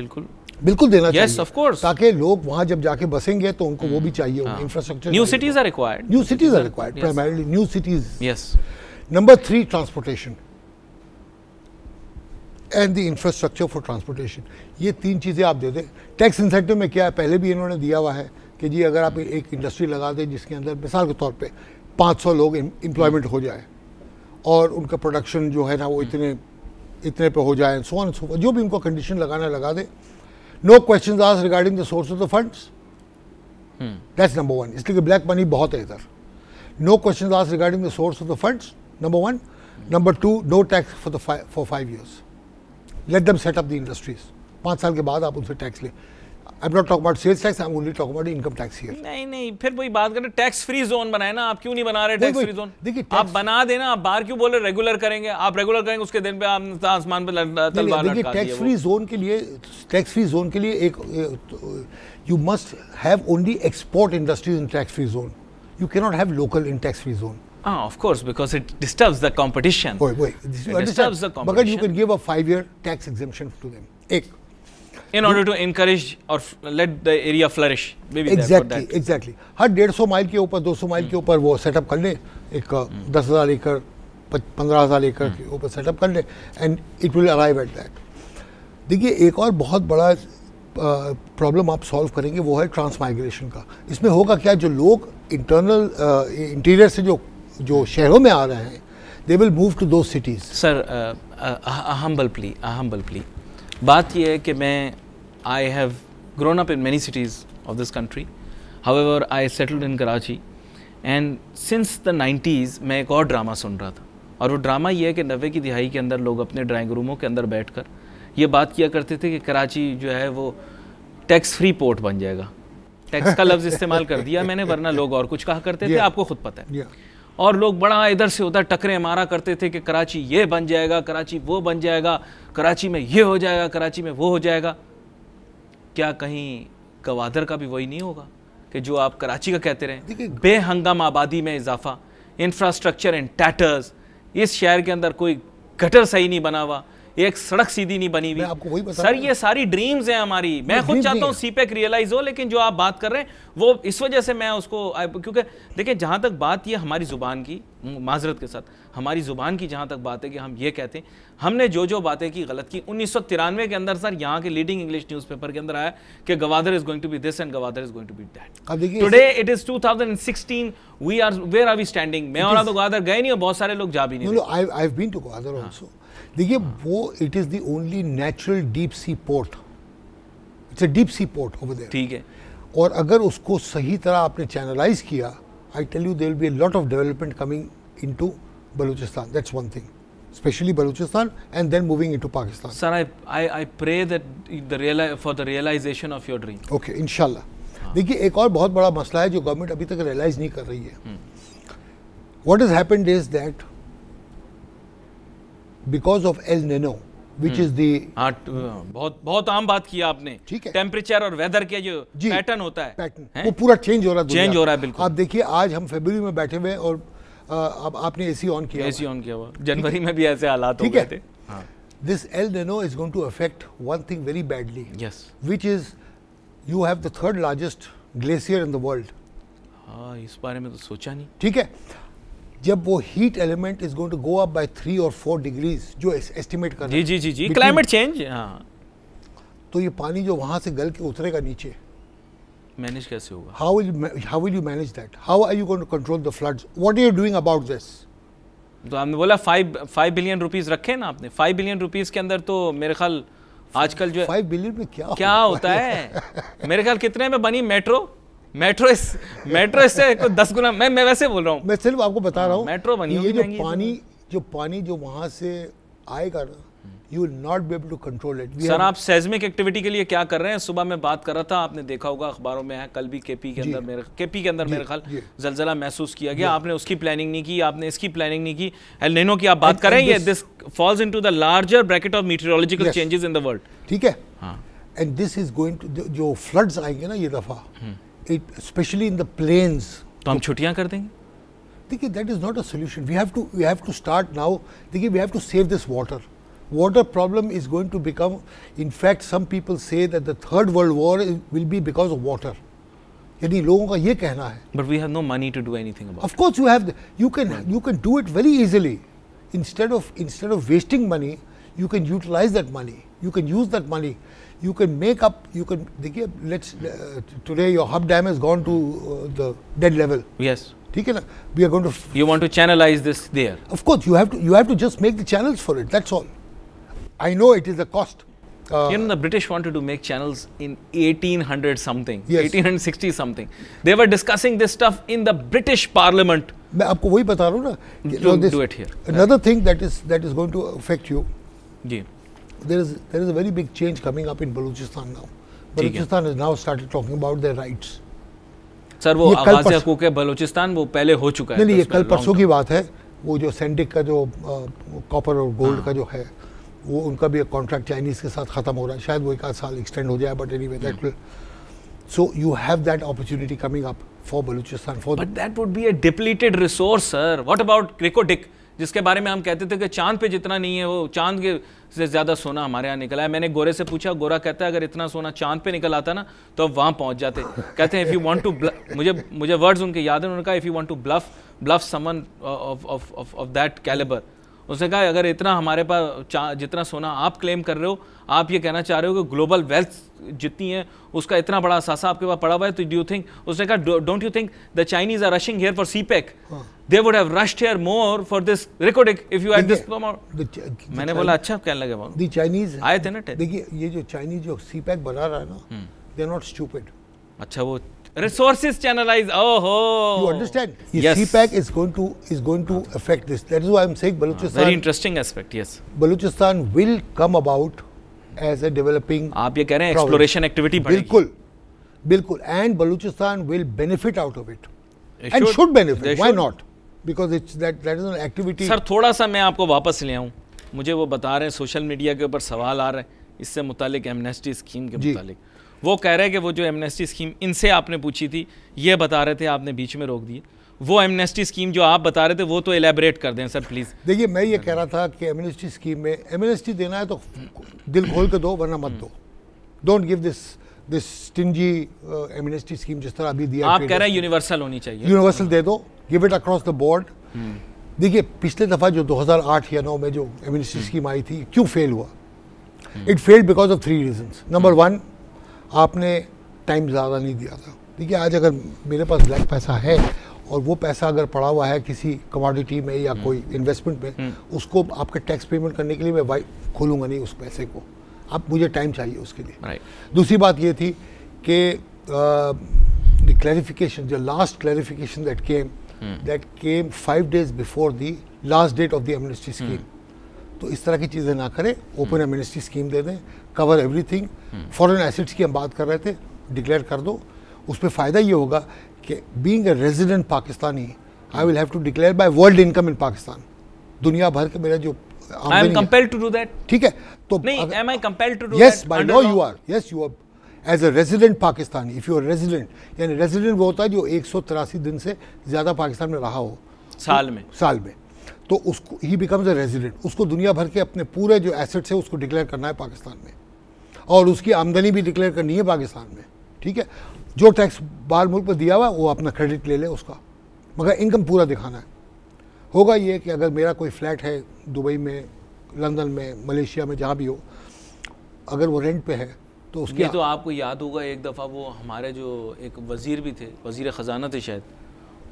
बिल्कुल देना चाहिए। Yes, of course. ताकि लोग वहाँ जब जाके बसेंगे तो उनको वो भी चाहिए होगा, infrastructure. New cities are required. New cities are required, primarily new cities. Yes. Number 3, transportation and the infrastructure for transportation. ये 3 चीज़ें आप दे दें। टैक्स इंसेंटिव में क्या है, पहले भी इन्होंने दिया हुआ है कि जी अगर आप एक इंडस्ट्री लगा दें जिसके अंदर मिसाल के तौर पे 500 लोग एम्प्लॉयमेंट हो जाए और उनका प्रोडक्शन जो है ना वो इतने पे हो जाए, सो ऑन सो फॉर्थ, जो भी उनको कंडीशन लगाना लगा दे। No questions asked regarding the source of the funds, that's number 1। इसलिए कि ब्लैक मनी बहुत है इधर। No questions asked regarding the source of the funds, number 1। Number 2, no tax for 5 years। Let them set up the industries. 5 साल के बाद आप उनसे टैक्स ले। I am not talking about sales tax, I am only talking about income tax here. नहीं, फिर वही बात करें, टैक्स फ्री जोन बनाए ना, आप क्यों नहीं बना रहे टैक्स फ्री जोन? देखिए, आप बना देना, आप बाहर क्यों बोल रहे रेगुलर करेंगे? आप रेगुलर करेंगे, उसके दिन पे आप आसमान पे तलवार लटका दिए। टैक्स फ्री जोन के लिए एक you must have only export industries in tax free zone. You can not have local in tax free zone. Of course, because it disturbs the competition. Wait. It disturbs the competition. But you can give a 5-year tax exemption to them. In order to encourage or let the area flourish. Maybe Exactly. Her 150 mile के ऊपर 200 mile के ऊपर वो setup कर ले, एक 10,000 एकड़ 15,000 एकड़ के ऊपर सेटअप कर ले, and it will arrive at that. देखिए एक और बहुत बड़ा प्रॉब्लम आप सॉल्व करेंगे वो है ट्रांसमाइग्रेशन का. इसमें होगा क्या, जो लोग इंटीरियर से जो शहरों में आ रहे हैं, they will move to those cities. Sir, humble plea. बात यह है कि मैं I have grown up in many cities of this country. However I settled in Karachi, and since the 90s मैं एक और ड्रामा सुन रहा था, और वो ड्रामा ये है कि 90 की दिहाई के अंदर लोग अपने ड्राइंग रूमों के अंदर बैठकर ये बात किया करते थे कि कराची जो है वो टैक्स फ्री पोर्ट बन जाएगा. टैक्स का लफ्ज़ इस्तेमाल कर दिया मैंने, वरना लोग और कुछ कहा करते थे, आपको खुद पता है. और लोग बड़ा इधर से उधर टकरे मारा करते थे कि कराची ये बन जाएगा, कराची वो बन जाएगा, कराची में ये हो जाएगा, कराची में वो हो जाएगा. क्या कहीं गवादर का भी वही नहीं होगा कि जो आप कराची का कहते रहे? बेहंगाम आबादी में इजाफा, इंफ्रास्ट्रक्चर इन टैटर्स, इस शहर के अंदर कोई गटर सही नहीं बना हुआ, एक सड़क सीधी नहीं बनी हुई. आपको वही बता सर, ये सारी ड्रीम्स हैं हमारी. मैं खुद चाहता हूँ सीपेक रियलाइज हो, लेकिन जो आप बात कर रहे हैं वो इस वजह से मैं उसको, क्योंकि देखिए जहाँ तक बात ये हमारी ज़ुबान की, माजरत के साथ हमारी ज़ुबान की जहाँ तक बात है कि हम ये कहते हैं, हमने जो बातें की गलत की. 1993 के अंदर सर यहाँ के लीडिंग इंग्लिश न्यूज़पेपर के अंदर आया कि Gwadar is going to be this and Gwadar is going to be that. Today it is 2016. We are, where are we standing? मैं और तो गवादर गए नहीं, और बहुत सारे लोग जा भी नहीं. I have been to Gwadar also. देखिए वो it is the only natural deep sea port. It's a deep sea port over there. ठीक है. और अगर उसको सही तरह आपने चैनलाइज किया, I tell you there will be a lot of development coming into Balochistan. That's one thing, especially Balochistan, and then moving into Pakistan. Sir, I pray that for the realization of your dream. Okay, inshallah. देखिए एक और बहुत बड़ा मसला है जो government अभी तक रियलाइज नहीं कर रही है. What has happened is that because of El Nino, which is the बहुत आम बात की आपने. ठीक है. टेम्परेचर और वेदर के जो पैटर्न होता है, पैटर्न वो पूरा चेंज हो रहा है. बिल्कुल. आप देखिए आज हम फरवरी में बैठे हुए और अब आपने एसी ऑन किया हुआ. जनवरी में भी ऐसे हालात हो गए थे. This El Nino is going to affect one thing very badly. Yes. Which is you have the third largest glacier in the world. हाँ, इस बारे में तो सोचा नहीं. ठीक है. जब वो heat element is going to go up by 3 और 4 डिग्रीज जो एस्टिमेट कर रहे हैं. जी क्लाइमेट चेंज. हाँ. तो ये पानी जो वहां से गल के उतरेगा नीचे, मैनेज कैसे होगा? How will you manage that? How are you going to control the floods? What are you doing about this? तो हमने बोला 5 बिलियन रुपीस रखे ना आपने. 5 बिलियन रुपीस के अंदर तो मेरे ख्याल आजकल जो 5 बिलियन में क्या होता है? मेरे ख्याल कितने में बनी मेट्रो इससे 10 गुना. मैं वैसे बोल रहा हूँ. मैं सिर्फ आपको बता रहा हूँ मेट्रो बनी होगी. ये जो पानी जो वहां से आएगा ना, you will not be able to control it. Sir आप सेस्मिक एक्टिविटी के लिए क्या कर रहे हैं? सुबह मैं बात कर रहा था, आपने देखा होगा अखबारों में है, कल भी केपी के अंदर मेरे ख्याल जलजला महसूस किया गया. आपने उसकी प्लानिंग नहीं की, आपने इसकी प्लानिंग नहीं की. एल निनो की आप बात कर रहे हैं, this falls into the larger bracket of meteorological changes in the world. ठीक है. And this is going to, जो फ्लड्स आएंगे ना ये दफा, it specially in the plains, तो हम छुट्टियां कर देंगे. देखिए that is not a solution. We have to start now. देखिए we have to save this water. Water problem is going to become, in fact some people say that the third world war will be because of water. यानी लोगों का ये कहना है. But we have no money to do anything about it. Of course you have. You can do it very easily. Instead of wasting money, you can utilize that money. You can use that money. You can make up. You can. देखिए, let's today your hub dam has gone to the dead level. Yes. ठीक है ना. We are going to. You want to channelize this there. Of course you have to just make the channels for it. That's all. I know it is a cost. The British wanted to make channels in 1800 something, yes. 1860 something. They were discussing this stuff in the British Parliament. मैं आपको वही बता रहा हूँ ना. Do it here. Another thing that is going to affect you. जी. There is a very big change coming up in Balochistan now. Balochistan has now started talking about their rights. Sir वो आवाज़ हकूक़ है बलूचिस्तान वो पहले हो चुका है. नहीं ये कल परसों की बात है. वो जो सैंडिक का जो कॉपर और गोल्ड का जो है, वो उनका भी एक कॉन्ट्रैक्ट चाइनीज़ के साथ ख़त्म हो रहा है. शायद वो 1 आध साल एक्सटेंड हो जाए, but anyway that will. So you have that opportunity coming up for Balochistan. But that would be a depleted resource, sir. What about Reko-Diq, जिसके बारे में हम कहते थे कि चांद पे जितना नहीं है वो चांद के से ज़्यादा सोना हमारे यहाँ निकला है. मैंने गोरे से पूछा, गोरा कहता है अगर इतना सोना चांद पे निकल आता ना तो अब वहाँ पहुँच जाते. कहते हैं इफ़ यू वांट टू मुझे वर्ड्स उनके याद हैं. उन्होंने कहा if you want to bluff someone of that calibre. उसने कहा अगर इतना हमारे पास जितना सोना आप क्लेम कर रहे हो, आप ये कहना चाह रहे हो कि ग्लोबल वेल्थ जितनी है उसका इतना बड़ा असासा आपके पास पड़ा हुआ है, तो डू यू थिंक, उसने कहा don't you think the Chinese are rushing here for CPEC, they would have rushed here more for this Reko-Diq if you had this amount. मैंने बोला अच्छा कहने लगे वो द चाइनीज आए थे ना. देखिए ये जो चाइनीज जो CPEC बना रहा है ना, दे आर नॉट स्टूपिड. अच्छा वो resources channelize. Oh, you understand? Yes. CPEC is going to affect this. That is why I'm saying Balochistan. Very interesting aspect. Yes. Balochistan will come about as a developing. आप ये कह रहे हैं exploration activity बढ़ेगी. बिल्कुल, बिल्कुल. And Balochistan will benefit out of it. And should benefit. Why not? Because it's that is an activity. Sir थोड़ा सा मैं आपको वापस ले आऊँ. मुझे वो बता रहे हैं सोशल मीडिया के ऊपर सवाल आ रहे हैं इससे मुतालिक एमनेस्टी स्कीम के मुतालिक. वो कह रहे हैं कि वो जो एमनेस्टी स्कीम इनसे आपने पूछी थी ये बता रहे थे, आपने बीच में रोक दिए. वो एमनेस्टी स्कीम जो आप बता रहे थे वो तो एलैबोरेट कर दें सर प्लीज़. देखिए मैं ये कह रहा था कि एमनेस्टी स्कीम में एमनेस्टी देना है तो दिल खोल के दो वरना मत दो. Don't give this stingy amnesty scheme जिस तरह अभी दिया. आप कह रहे हैं यूनिवर्सल होनी चाहिए. यूनिवर्सल दे दो, give it across the board. देखिए पिछले दफ़ा जो 2008 या 9 में जो एमनेस्टी स्कीम आई थी क्यों फेल हुआ? It failed because of 3 reasons. Number 1, आपने टाइम ज़्यादा नहीं दिया था. देखिए आज अगर मेरे पास ब्लैक पैसा है और वो पैसा अगर पड़ा हुआ है किसी कमोडिटी में या कोई इन्वेस्टमेंट में, उसको आपका टैक्स पेमेंट करने के लिए मैं खोलूँगा नहीं उस पैसे को. आप मुझे टाइम चाहिए उसके लिए. दूसरी बात ये थी कि the clarification, the last clarification that came 5 days before the last date of the amnesty scheme. तो इस तरह की चीज़ें ना करें. ओपन एमनेस्टी स्कीम दे दें, कवर एवरीथिंग. फॉरेन एसेट्स की हम बात कर रहे थे, डिक्लेयर कर दो. उस पर फ़ायदा ये होगा कि being a resident Pakistani I will have to declare by world income in Pakistan. दुनिया भर के मेरा जो I am compelled to do that. ठीक है तो नहीं, am I compelled to do that? Yes, by law you are. Yes you are as a resident Pakistani. If you are resident, यानी रेजिडेंट वो होता है जो 183 दिन से ज़्यादा पाकिस्तान में रहा हो साल में, तो उसको ही बिकम्स अ रेजिडेंट. उसको दुनिया भर के अपने पूरे जो एसेट्स है उसको डिक्लेयर करना है पाकिस्तान में, और उसकी आमदनी भी डिक्लेयर करनी है पाकिस्तान में. ठीक है, जो टैक्स बाहर मुल्क पर दिया हुआ वो अपना क्रेडिट ले ले उसका, मगर इनकम पूरा दिखाना है. होगा ये कि अगर मेरा कोई फ्लैट है दुबई में, लंदन में, मलेशिया में, जहाँ भी हो, अगर वो रेंट पे है तो उसके तो आपको याद होगा एक दफ़ा वो हमारे जो एक वज़ीर भी थे, वज़ीर ख़जाना थे शायद,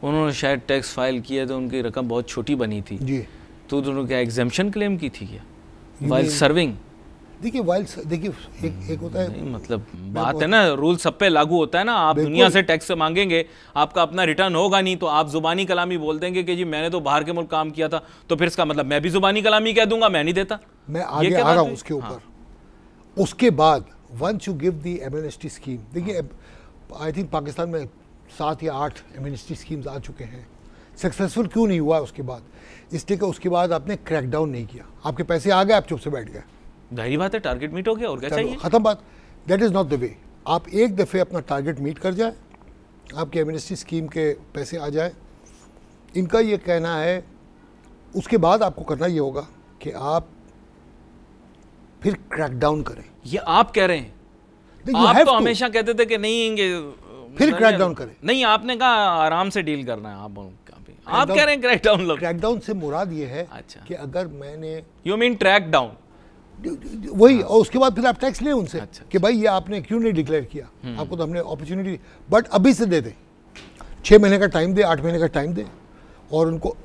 उन्होंने शायद टैक्स फाइल किया तो उनकी रकम बहुत छोटी बनी थी जी. तो उन्होंने क्या एग्जेम्पशन क्लेम की थी क्या वाइल सर्विंग? देखिए एक होता है, मतलब बात है ना, रूल सब पे लागू होता है ना. आप दुनिया से टैक्स मांगेंगे, आपका अपना रिटर्न होगा नहीं, तो आप जुबानी कलामी बोल देंगे कि जी मैंने तो बाहर के मुल्क काम किया था, तो फिर इसका मतलब मैं भी जुबानी कलामी कह दूंगा, मैं नहीं देता. मैं आगे आ रहा हूँ उसके ऊपर. उसके बाद once you give the amnesty scheme, देखिए आई थिंक पाकिस्तान में 7 या 8 एमनेस्टी स्कीम्स आ चुके हैं. सक्सेसफुल क्यों नहीं हुआ उसके बाद? इसलिए कि उसके बाद आपने क्रैकडाउन नहीं किया. आपके पैसे आ गए, आप चुप से बैठ गए. जाहिर बात है, टारगेट मीट हो गया और क्या चाहिए. ख़त्म बात. That is not the way. आप एक दफ़े अपना टारगेट मीट कर जाए, आपके एमनेस्टी स्कीम के पैसे आ जाए. इनका ये कहना है उसके बाद आपको करना ये होगा कि आप फिर क्रैकडाउन करें. ये आप कह रहे हैं? आप तो हमेशा कहते थे कि नहीं फिर क्रैकडाउन करें. नहीं, आपने कहा आराम से डील करना है. आप कह रहे हैं क्रैकडाउन लो. क्रैकडाउन से मुराद ये है कि अगर मैंने, यू मीन ट्रैक डाउन, वही. और उसके बाद फिर आप टैक्स लें उनसे कि भाई ये आपने क्यों नहीं डिक्लेयर किया, आपको तो हमने अपॉर्चुनिटी, बट अभी से दे दें. 6 महीने का टाइम दे, 8 महीने का टाइम दे, और उनको.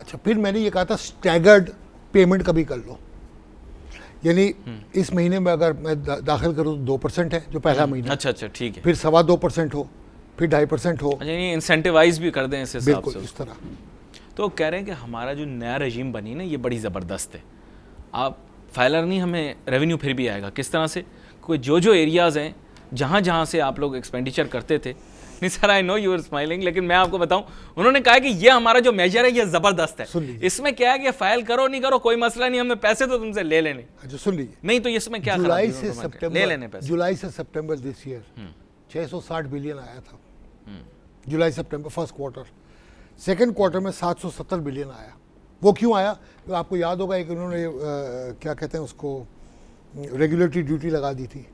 अच्छा, फिर मैंने ये कहा था स्टैगर्ड पेमेंट कभी कर लो. यानी इस महीने में अगर मैं दाखिल करूँ तो 2% है जो पहला महीना. अच्छा, ठीक है. फिर 2.25% हो, फिर 2.5% हो. अच्छा, ये इंसेंटिवाइज भी कर दें इस हिसाब से. बिल्कुल इस तरह. तो कह रहे हैं कि हमारा जो नया रजीम बनी ना ये बड़ी ज़बरदस्त है. आप फाइलर नहीं, हमें रेवेन्यू फिर भी आएगा. किस तरह से? कोई जो एरियाज़ हैं जहाँ से आप लोग एक्सपेंडिचर करते थे. नहीं sir, I know you are smiling, लेकिन मैं आपको बताऊं, उन्होंने कहा कि ये हमारा जो मेजर है ये ज़बरदस्त है. इसमें क्या है कि फाइल करो नहीं करो कोई मसला नहीं, हमें पैसे तो तुमसे ले लेने. अच्छा सुन लीजिए. नहीं तो इसमें क्या, जुलाई से सितंबर, ले लेने पैसे. जुलाई से सितंबर दिस ईयर 660 बिलियन आया था जुलाई सितंबर फर्स्ट क्वार्टर। सेकंड क्वार्टर में 770 बिलियन आया। वो क्यों आया? तो आपको याद होगा एक उन्होंने क्या कहते हैं उसको, रेगुलेटरी ड्यूटी लगा दी थी,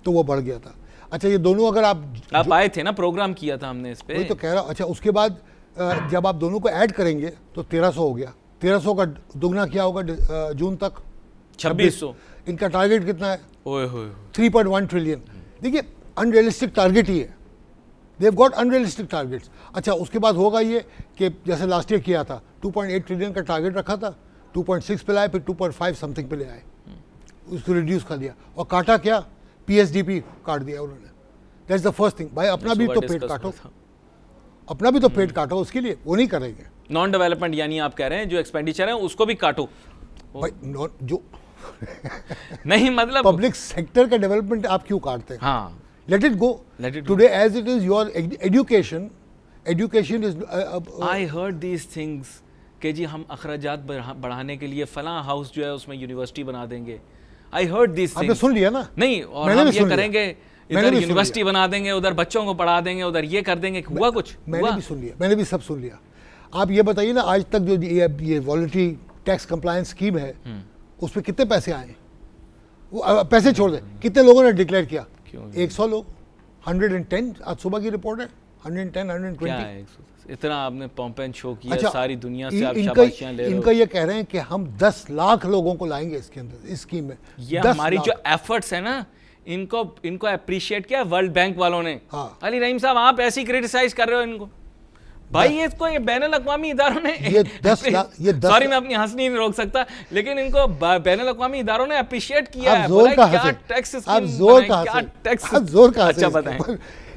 तो वो बढ़ गया था। अच्छा, ये दोनों अगर आप आए थे ना, प्रोग्राम किया था हमने इस पे, वही तो कह रहा हूँ। अच्छा, उसके बाद जब आप दोनों को ऐड करेंगे तो 1300 हो गया। 1300 का दुगना क्या होगा जून तक? 2600। इनका टारगेट कितना है? ओए होए 3.1 ट्रिलियन। देखिए अनरियलिस्टिक टारगेट ही है, they have got unrealistic targets. अच्छा, उसके बाद होगा ये कि जैसे लास्ट ईयर किया था 2.8 ट्रिलियन का टारगेट रखा था, 2.6 पे लाए, फिर 2.5 समथिंग पे ले आए, उसको रिड्यूस कर दिया। और काटा क्या? PSDP काट दिया उन्होंने। That's the first thing. भाई अपना भी तो पेट काटो, अपना भी तो पेट काटो, उसके लिए वो नहीं करेंगे। नॉन डेवलपमेंट यानी आप कह रहे हैं जो एक्सपेंडिचर है उसको भी काटो भाई, जो नहीं मतलब पब्लिक सेक्टर का डेवलपमेंट आप क्यों काटते हैं? हाँ, let it go. Today as it is your education is I heard these things कि जी हम अखराजात बढ़ाने के लिए फलां हाउस जो है उसमें यूनिवर्सिटी बना देंगे। आई हर्ड दीज थिंग्स। आपने सुन लिया ना? नहीं, और हम ये करेंगे, इधर यूनिवर्सिटी बना देंगे, उधर बच्चों को पढ़ा देंगे, उधर ये कर देंगे। हुआ कुछ? मैंने भी सुन लिया, मैंने भी सब सुन लिया। आप ये बताइए ना, आज तक जो ये वॉलंटरी टैक्स कंप्लायंस स्कीम है उसमें कितने पैसे आए? वो पैसे छोड़ दें, कितने लोगों ने डिक्लेयर किया? 100 लोग, 110। आज सुबह की रिपोर्ट है 110, 120। इतना आपने पॉम्प एंड शो किया। अच्छा, सारी दुनिया से आप शाबाशियां ले रहे हो। इनका ये कह रहे हैं कि हम 10 लाख लोगों को लाएंगे इसके अंदर, इस स्कीम में। ये हमारी जो एफर्ट्स है ना, इनको अप्रिशिएट किया वर्ल्ड बैंक वालों ने। हाँ। अली रहीम साहब, आप ऐसी क्रिटिसाइज कर रहे हो इनको? भाई इसको ये बैनुल-अक़वामी इदारों ने, ये 10 लाख, सॉरी मैं अपनी हंसनी नहीं रोक सकता, लेकिन इनको बैनुल-अक़वामी इदारों ने अप्रिशिएट किया है। क्या टैक्स जोर का। अच्छा बताएं।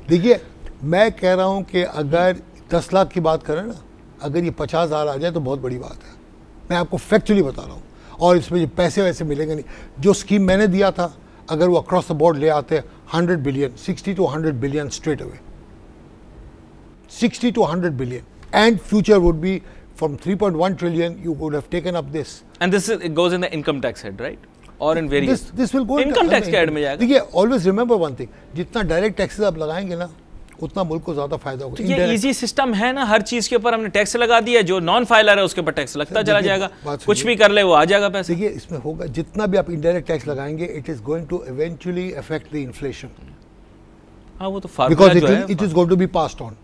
देखिए मैं कह रहा हूं कि अगर 10 लाख की बात करें ना, अगर ये 50,000 आ जाए तो बहुत बड़ी बात है। मैं आपको फैक्चुअली बता रहा हूँ। और इसमें पैसे वैसे मिलेंगे नहीं। जो स्कीम मैंने दिया था, अगर वो अक्रॉस द बोर्ड ले आते 100 billion, 60 to 100 billion straight away, 60 to 100 billion, and future would be from 3.1 trillion. You would have taken up this, and it goes in the income tax head, right? Or in various. This will go income tax head में जाएगा। देखिए, always remember one thing, जितना direct taxes आप लगाएंगे ना, उतना मुल्क को ज्यादा फायदा होगा। तो ये इजी सिस्टम है ना, हर चीज के ऊपर हमने टैक्स लगा दिया, जो नॉन फाइलर है उसके ऊपर टैक्स लगता चला जाएगा, कुछ भी कर ले वो आ जाएगा पैसा। देखिए इसमें होगा, जितना भी आप इनडायरेक्ट टैक्स लगाएंगे, it is going to eventually affect the inflation. हाँ, वो तो फार्मूला जो है, it is going to be passed on.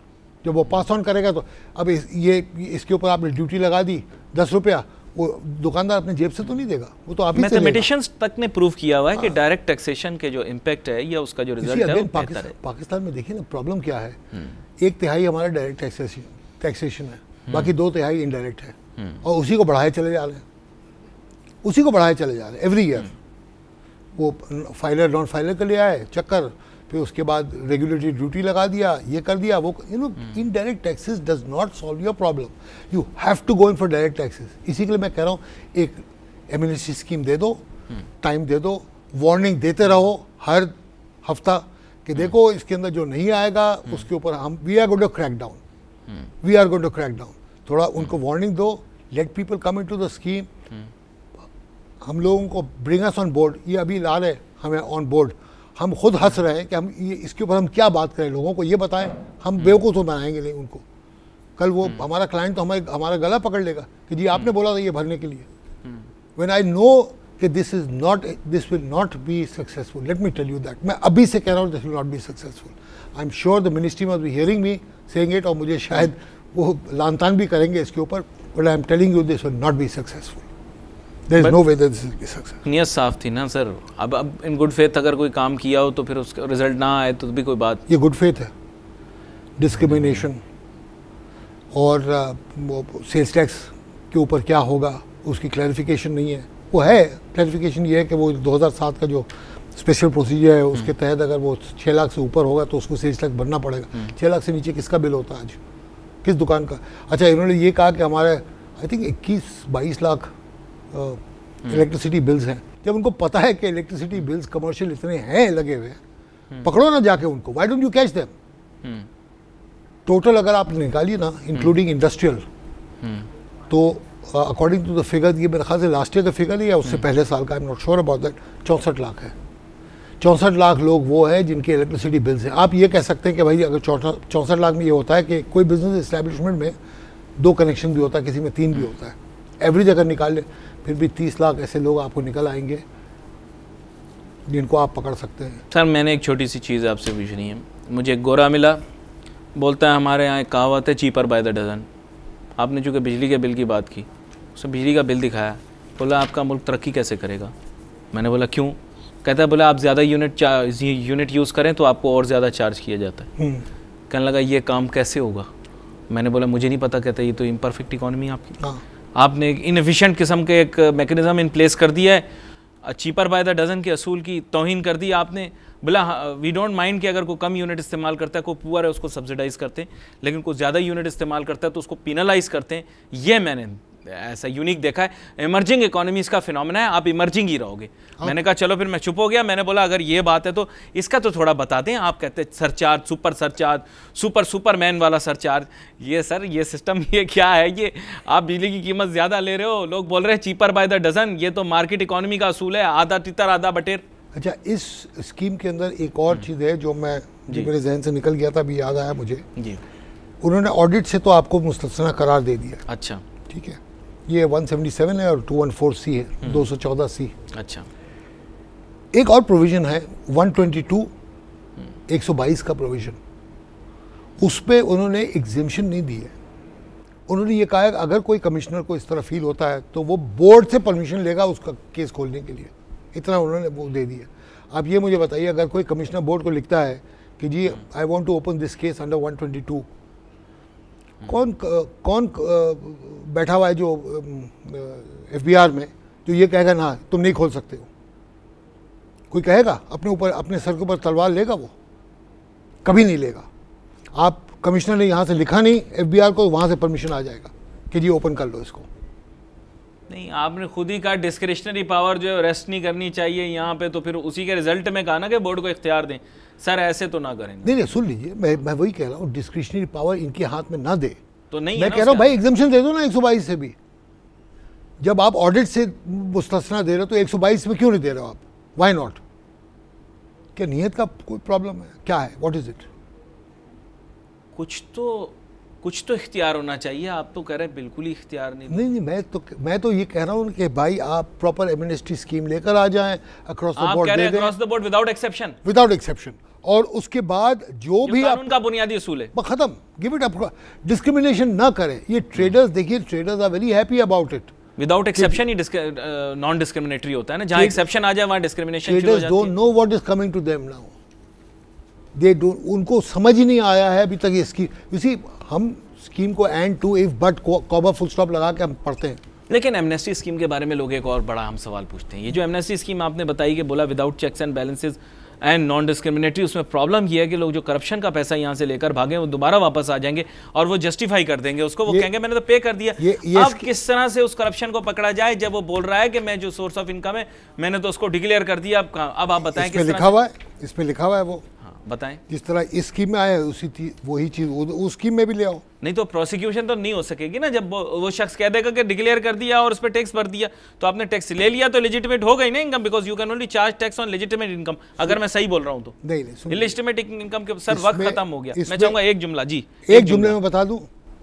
जब वो पास ऑन करेगा तो अब इसके ऊपर आपने ड्यूटी लगा दी 10 रुपया, वो दुकानदार अपने जेब से तो नहीं देगा, वो तो आप ही से लेगा। मैथमेटिशियंस तक ने प्रूव किया हुआ है कि डायरेक्ट टैक्सेशन के जो इम्पैक्ट है या उसका जो रिजल्ट है वो बेहतर है। पाकिस्तान में देखिए ना, प्रॉब्लम क्या है, 1/3 हमारा डायरेक्ट टैक्सेशन है, बाकी 2/3 इनडायरेक्ट है, और उसी को बढ़ाए चले जा रहे हैं, उसी को बढ़ाए चले जा रहे हैं एवरी ईयर। वो फाइलर नॉन फाइलर के लिए आए चक्कर, फिर उसके बाद रेगुलेटरी ड्यूटी लगा दिया, ये कर दिया, वो indirect taxes does not solve your problem. You have to go in for direct taxes. इसी के लिए मैं कह रहा हूँ, एक एमएनएसटी स्कीम दे दो, टाइम दे दो, वार्निंग देते रहो हर हफ्ता कि देखो इसके अंदर जो नहीं आएगा उसके ऊपर हम we are going to crack down. थोड़ा उनको वार्निंग दो, let people come into the scheme. हम लोगों को ब्रिंग अस ऑन बोर्ड, ये अभी ला रहे हमें ऑन बोर्ड, हम खुद हंस रहे हैं कि हम इसके ऊपर हम क्या बात करें, लोगों को ये बताएं, हम बेवकूफ़ तो बनाएंगे नहीं उनको। कल वो हमारा क्लाइंट तो हमारा गला पकड़ लेगा कि जी आपने बोला था ये भरने के लिए। व्हेन आई नो कि this will not be successful, let me tell you that, मैं अभी से कह रहा हूँ this will not be successful. I am sure the ministry must be hearing me saying it, और मुझे शायद वो लानतान भी करेंगे इसके ऊपर, but I am telling you this will not be successful. There is no way that this will be successful. नियत साफ थी ना सर। अब इन गुड फेथ अगर कोई काम किया हो तो फिर उसका रिजल्ट ना आए तो भी कोई बात। ये गुड फेथ है। डिस्क्रिमिनेशन और सेल्स टैक्स के ऊपर क्या होगा उसकी क्लैरिफिकेशन नहीं है। वो है क्लैरिफिकेशन, ये है कि वो 2007 का जो स्पेशल प्रोसीजर है उसके तहत अगर वो 6 लाख से ऊपर होगा तो उसको सेल्स टैक्स भरना पड़ेगा। 6 लाख से नीचे किसका बिल होता है आज, किस दुकान का? अच्छा, इन्होंने ये कहा कि हमारे I think 21-22 lakh electricity bills हैं। जब उनको पता है कि इलेक्ट्रिसिटी बिल्स कमर्शियल इतने हैं लगे हुए, पकड़ो ना जाके उनको, why don't you catch them? Total अगर आप निकालिए ना इंक्लूडिंग इंडस्ट्रियल, तो अकॉर्डिंग टू द फिगर, ये मेरे ख्याल से लास्ट ईयर का फिगर है या उससे पहले साल का, आई am not sure about that, 64 lakh है। 64 लाख लोग वो है जिनके इलेक्ट्रिसिटी बिल्स हैं। आप ये कह सकते हैं कि भाई अगर 64 लाख में ये होता है कि कोई बिजनेस इस्टेब्लिशमेंट में 2 कनेक्शन भी होता है, किसी में 3 भी होता है, एवरेज अगर निकाल ले फिर भी 30 लाख ऐसे लोग आपको निकल आएंगे जिनको आप पकड़ सकते हैं। सर मैंने एक छोटी सी चीज़ आपसे पूछनी है। मुझे एक गोरा मिला, बोलता है हमारे यहाँ एक कहावत है चीपर बाय द डजन। आपने चूँकि बिजली के बिल की बात की, उसने बिजली का बिल दिखाया, बोला आपका मुल्क तरक्की कैसे करेगा। मैंने बोला क्यों? कहता है बोला आप ज़्यादा यूनिट यूज़ करें तो आपको और ज़्यादा चार्ज किया जाता है। कहने लगा ये काम कैसे होगा। मैंने बोला मुझे नहीं पता। कहता है ये तो इम्परफेक्ट इकॉनमी आपकी। हाँ। आपने एक इनएफिशिएंट किस्म के एक मैकेनिज्म इन प्लेस कर दिया है, चीपर बाय द डजन के असूल की तौहीन कर दी आपने। बोला वी डोंट माइंड कि अगर कोई कम यूनिट इस्तेमाल करता है, कोई पुअर है उसको सब्सिडाइज करते हैं, लेकिन कोई ज़्यादा यूनिट इस्तेमाल करता है तो उसको पिनलाइज करते हैं। ये मैंने ऐसा यूनिक देखा है। इमर्जिंग इकोनॉमीज़ का फिनोमेना है, आप इमर्जिंग ही रहोगे। मैंने कहा चलो फिर मैं चुप हो गया। मैंने बोला अगर ये बात है तो इसका तो थोड़ा बता दें। आप कहते हैं सरचार्ज, सुपरमैन वाला सरचार्ज। ये सर ये सिस्टम ये क्या है? ये आप बिजली की कीमत ज़्यादा ले रहे हो, लोग बोल रहे हैं चीपर बाय द डजन। ये तो मार्केट इकोनॉमी का असूल है, आधा तितर आधा बटेर। अच्छा, इस स्कीम के अंदर एक और चीज़ है जो मेरे जहन से निकल गया था, अभी याद आया मुझे जी। उन्होंने ऑडिट से तो आपको मुस्तस्ना करार दे दिया। अच्छा ठीक है, ये 177 है और 214C है, 214C। अच्छा, एक और प्रोविजन है 122 122 का प्रोविजन, उस पर उन्होंने एग्जेम्पशन नहीं दी है। उन्होंने ये कहा है अगर कोई कमिश्नर को इस तरह फील होता है तो वो बोर्ड से परमिशन लेगा उसका केस खोलने के लिए, इतना उन्होंने वो दे दिया। आप ये मुझे बताइए, अगर कोई कमिश्नर बोर्ड को लिखता है कि जी I want to open this case under 122, कौन बैठा हुआ है जो FBI में जो ये कहेगा ना तुम नहीं खोल सकते हो? कोई कहेगा? अपने ऊपर, अपने सर के ऊपर तलवार लेगा? वो कभी नहीं लेगा। आप कमिश्नर ने यहाँ से लिखा नहीं FBI को, वहाँ से परमिशन आ जाएगा कि जी ओपन कर लो इसको। नहीं, आपने खुद ही कहा डिस्क्रिशनरी पावर जो है रेस्ट नहीं करनी चाहिए यहाँ पे, तो फिर उसी के रिजल्ट में कहा ना कि बोर्ड को इख्तियार दें। सर ऐसे तो ना करेंगे। नहीं, सुन लीजिए, मैं वही कह रहा हूँ, डिस्क्रिशनरी पावर इनके हाथ में ना दे तो नहीं। मैं कह रहा हूँ भाई एग्जाम्पशन दे दो ना 122 से भी। जब आप ऑडिट से मुस्तस्ना दे रहे हो तो 122 में क्यों नहीं दे रहे हो आप? Why not? क्या नियत का कोई प्रॉब्लम है? क्या है? What is it? कुछ तो इख्तियार होना चाहिए। आप तो कह रहे हैं बिल्कुल ही इख्तियार नहीं। नहीं, मैं तो ये कह रहा हूँ कि भाई आप प्रॉपर एमनेस्टी स्कीम लेकर आ जाएं, अक्रॉस द बोर्ड दे दें, across the board without exception, और उसके बाद जो भी कानून का बुनियादी असूल है खत्म, गिव इट अप। डिस्क्रिमिनेशन ना करें। ये ट्रेडर्स, देखिए traders are very happy about it. Without exception ही नॉन डिस्क्रिमिनेटरी होता है ना, जहाँ एक्सेप्शन आ जाए वहाँ डिस्क्रिमिनेशन शुरू हो जाती है। Don't know what is coming to them now. They don't, उनको समझ ही नहीं आया है अभी तक ये स्कीम। यू सी, हम स्कीम को end to if but comma full stop लगा के हम पढ़ते हैं। लेकिन एमनेस्टी स्कीम के बारे में लोग एक और बड़ा हम सवाल पूछते हैं। ये जो एमनेस्टी स्कीम आपने बताई कि बोला without checks and balances and non discriminatory, उसमें प्रॉब्लम ये है कि लोग जो करप्शन का पैसा यहाँ से लेकर भागे वो दोबारा वापस आ जाएंगे और वो जस्टिफाई कर देंगे उसको। वो कहेंगे मैंने तो पे कर दिया। अब किस तरह से उस करप्शन को पकड़ा जाए जब वो बोल रहा है कि मैं जो सोर्स ऑफ इनकम है मैंने तो उसको डिक्लेयर कर दिया। अब आप बताएं किस तरह लिखा हुआ है, इसमें लिखा हुआ है वो। बताएं। जिस तरह इस स्कीम में आया है वही चीज उस स्कीम में भी ले आओ। नहीं तो प्रोसिक्यूशन तो नहीं हो सकेगी ना जब वो शख्स कह देगा कि डिक्लेयर कर दिया और उस पर टैक्स भर दिया। तो आपने टैक्स ले लिया तो लेजिटिमेट हो गई ना income, because you can only charge tax on legitimate income. अगर मैं सही बोल रहा हूं तो नहीं, इलेजिटिमेट इनकम के सर वक्त खत्म हो गया। मैं चाहूंगा एक जुमला जी, एक जुमले में बता दूं।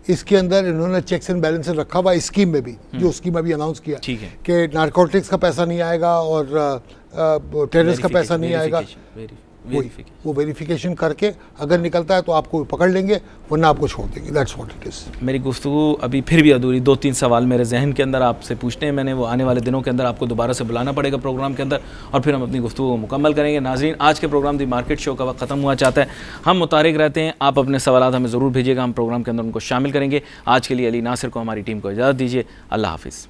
इसके अंदर इन्होंने चेक्स एंड बैलेंसेस रखा हुआ स्कीम में भी, जो स्कीम अभी अनाउंस किया कि नारकोटिक्स का पैसा नहीं आएगा और टेररिस्ट का पैसा नहीं आएगा। वो वेरिफिकेशन करके अगर निकलता है तो आपको पकड़ लेंगे, वरना आपको छोड़ देंगे। That's what it is. मेरी गुफ्तगू अभी फिर भी अधूरी। 2-3 सवाल मेरे जहन के अंदर आपसे पूछने हैं मैंने, वो आने वाले दिनों के अंदर आपको दोबारा से बुलाना पड़ेगा प्रोग्राम के अंदर और फिर हम अपनी गुफ्तगू को मुकम्मल करेंगे। नाज़रीन, आज के प्रोग्राम दी मार्केट शो का वक्त ख़त्म हुआ चाहता है। हम मुतारिक रहते हैं, आप अपने सवाल हमें ज़रूर भेजिएगा, हम प्रोग्राम के अंदर उनको शामिल करेंगे। आज के लिए अली नासिर को, हमारी टीम को इजाज़त दीजिए। अल्लाह हाफिज़।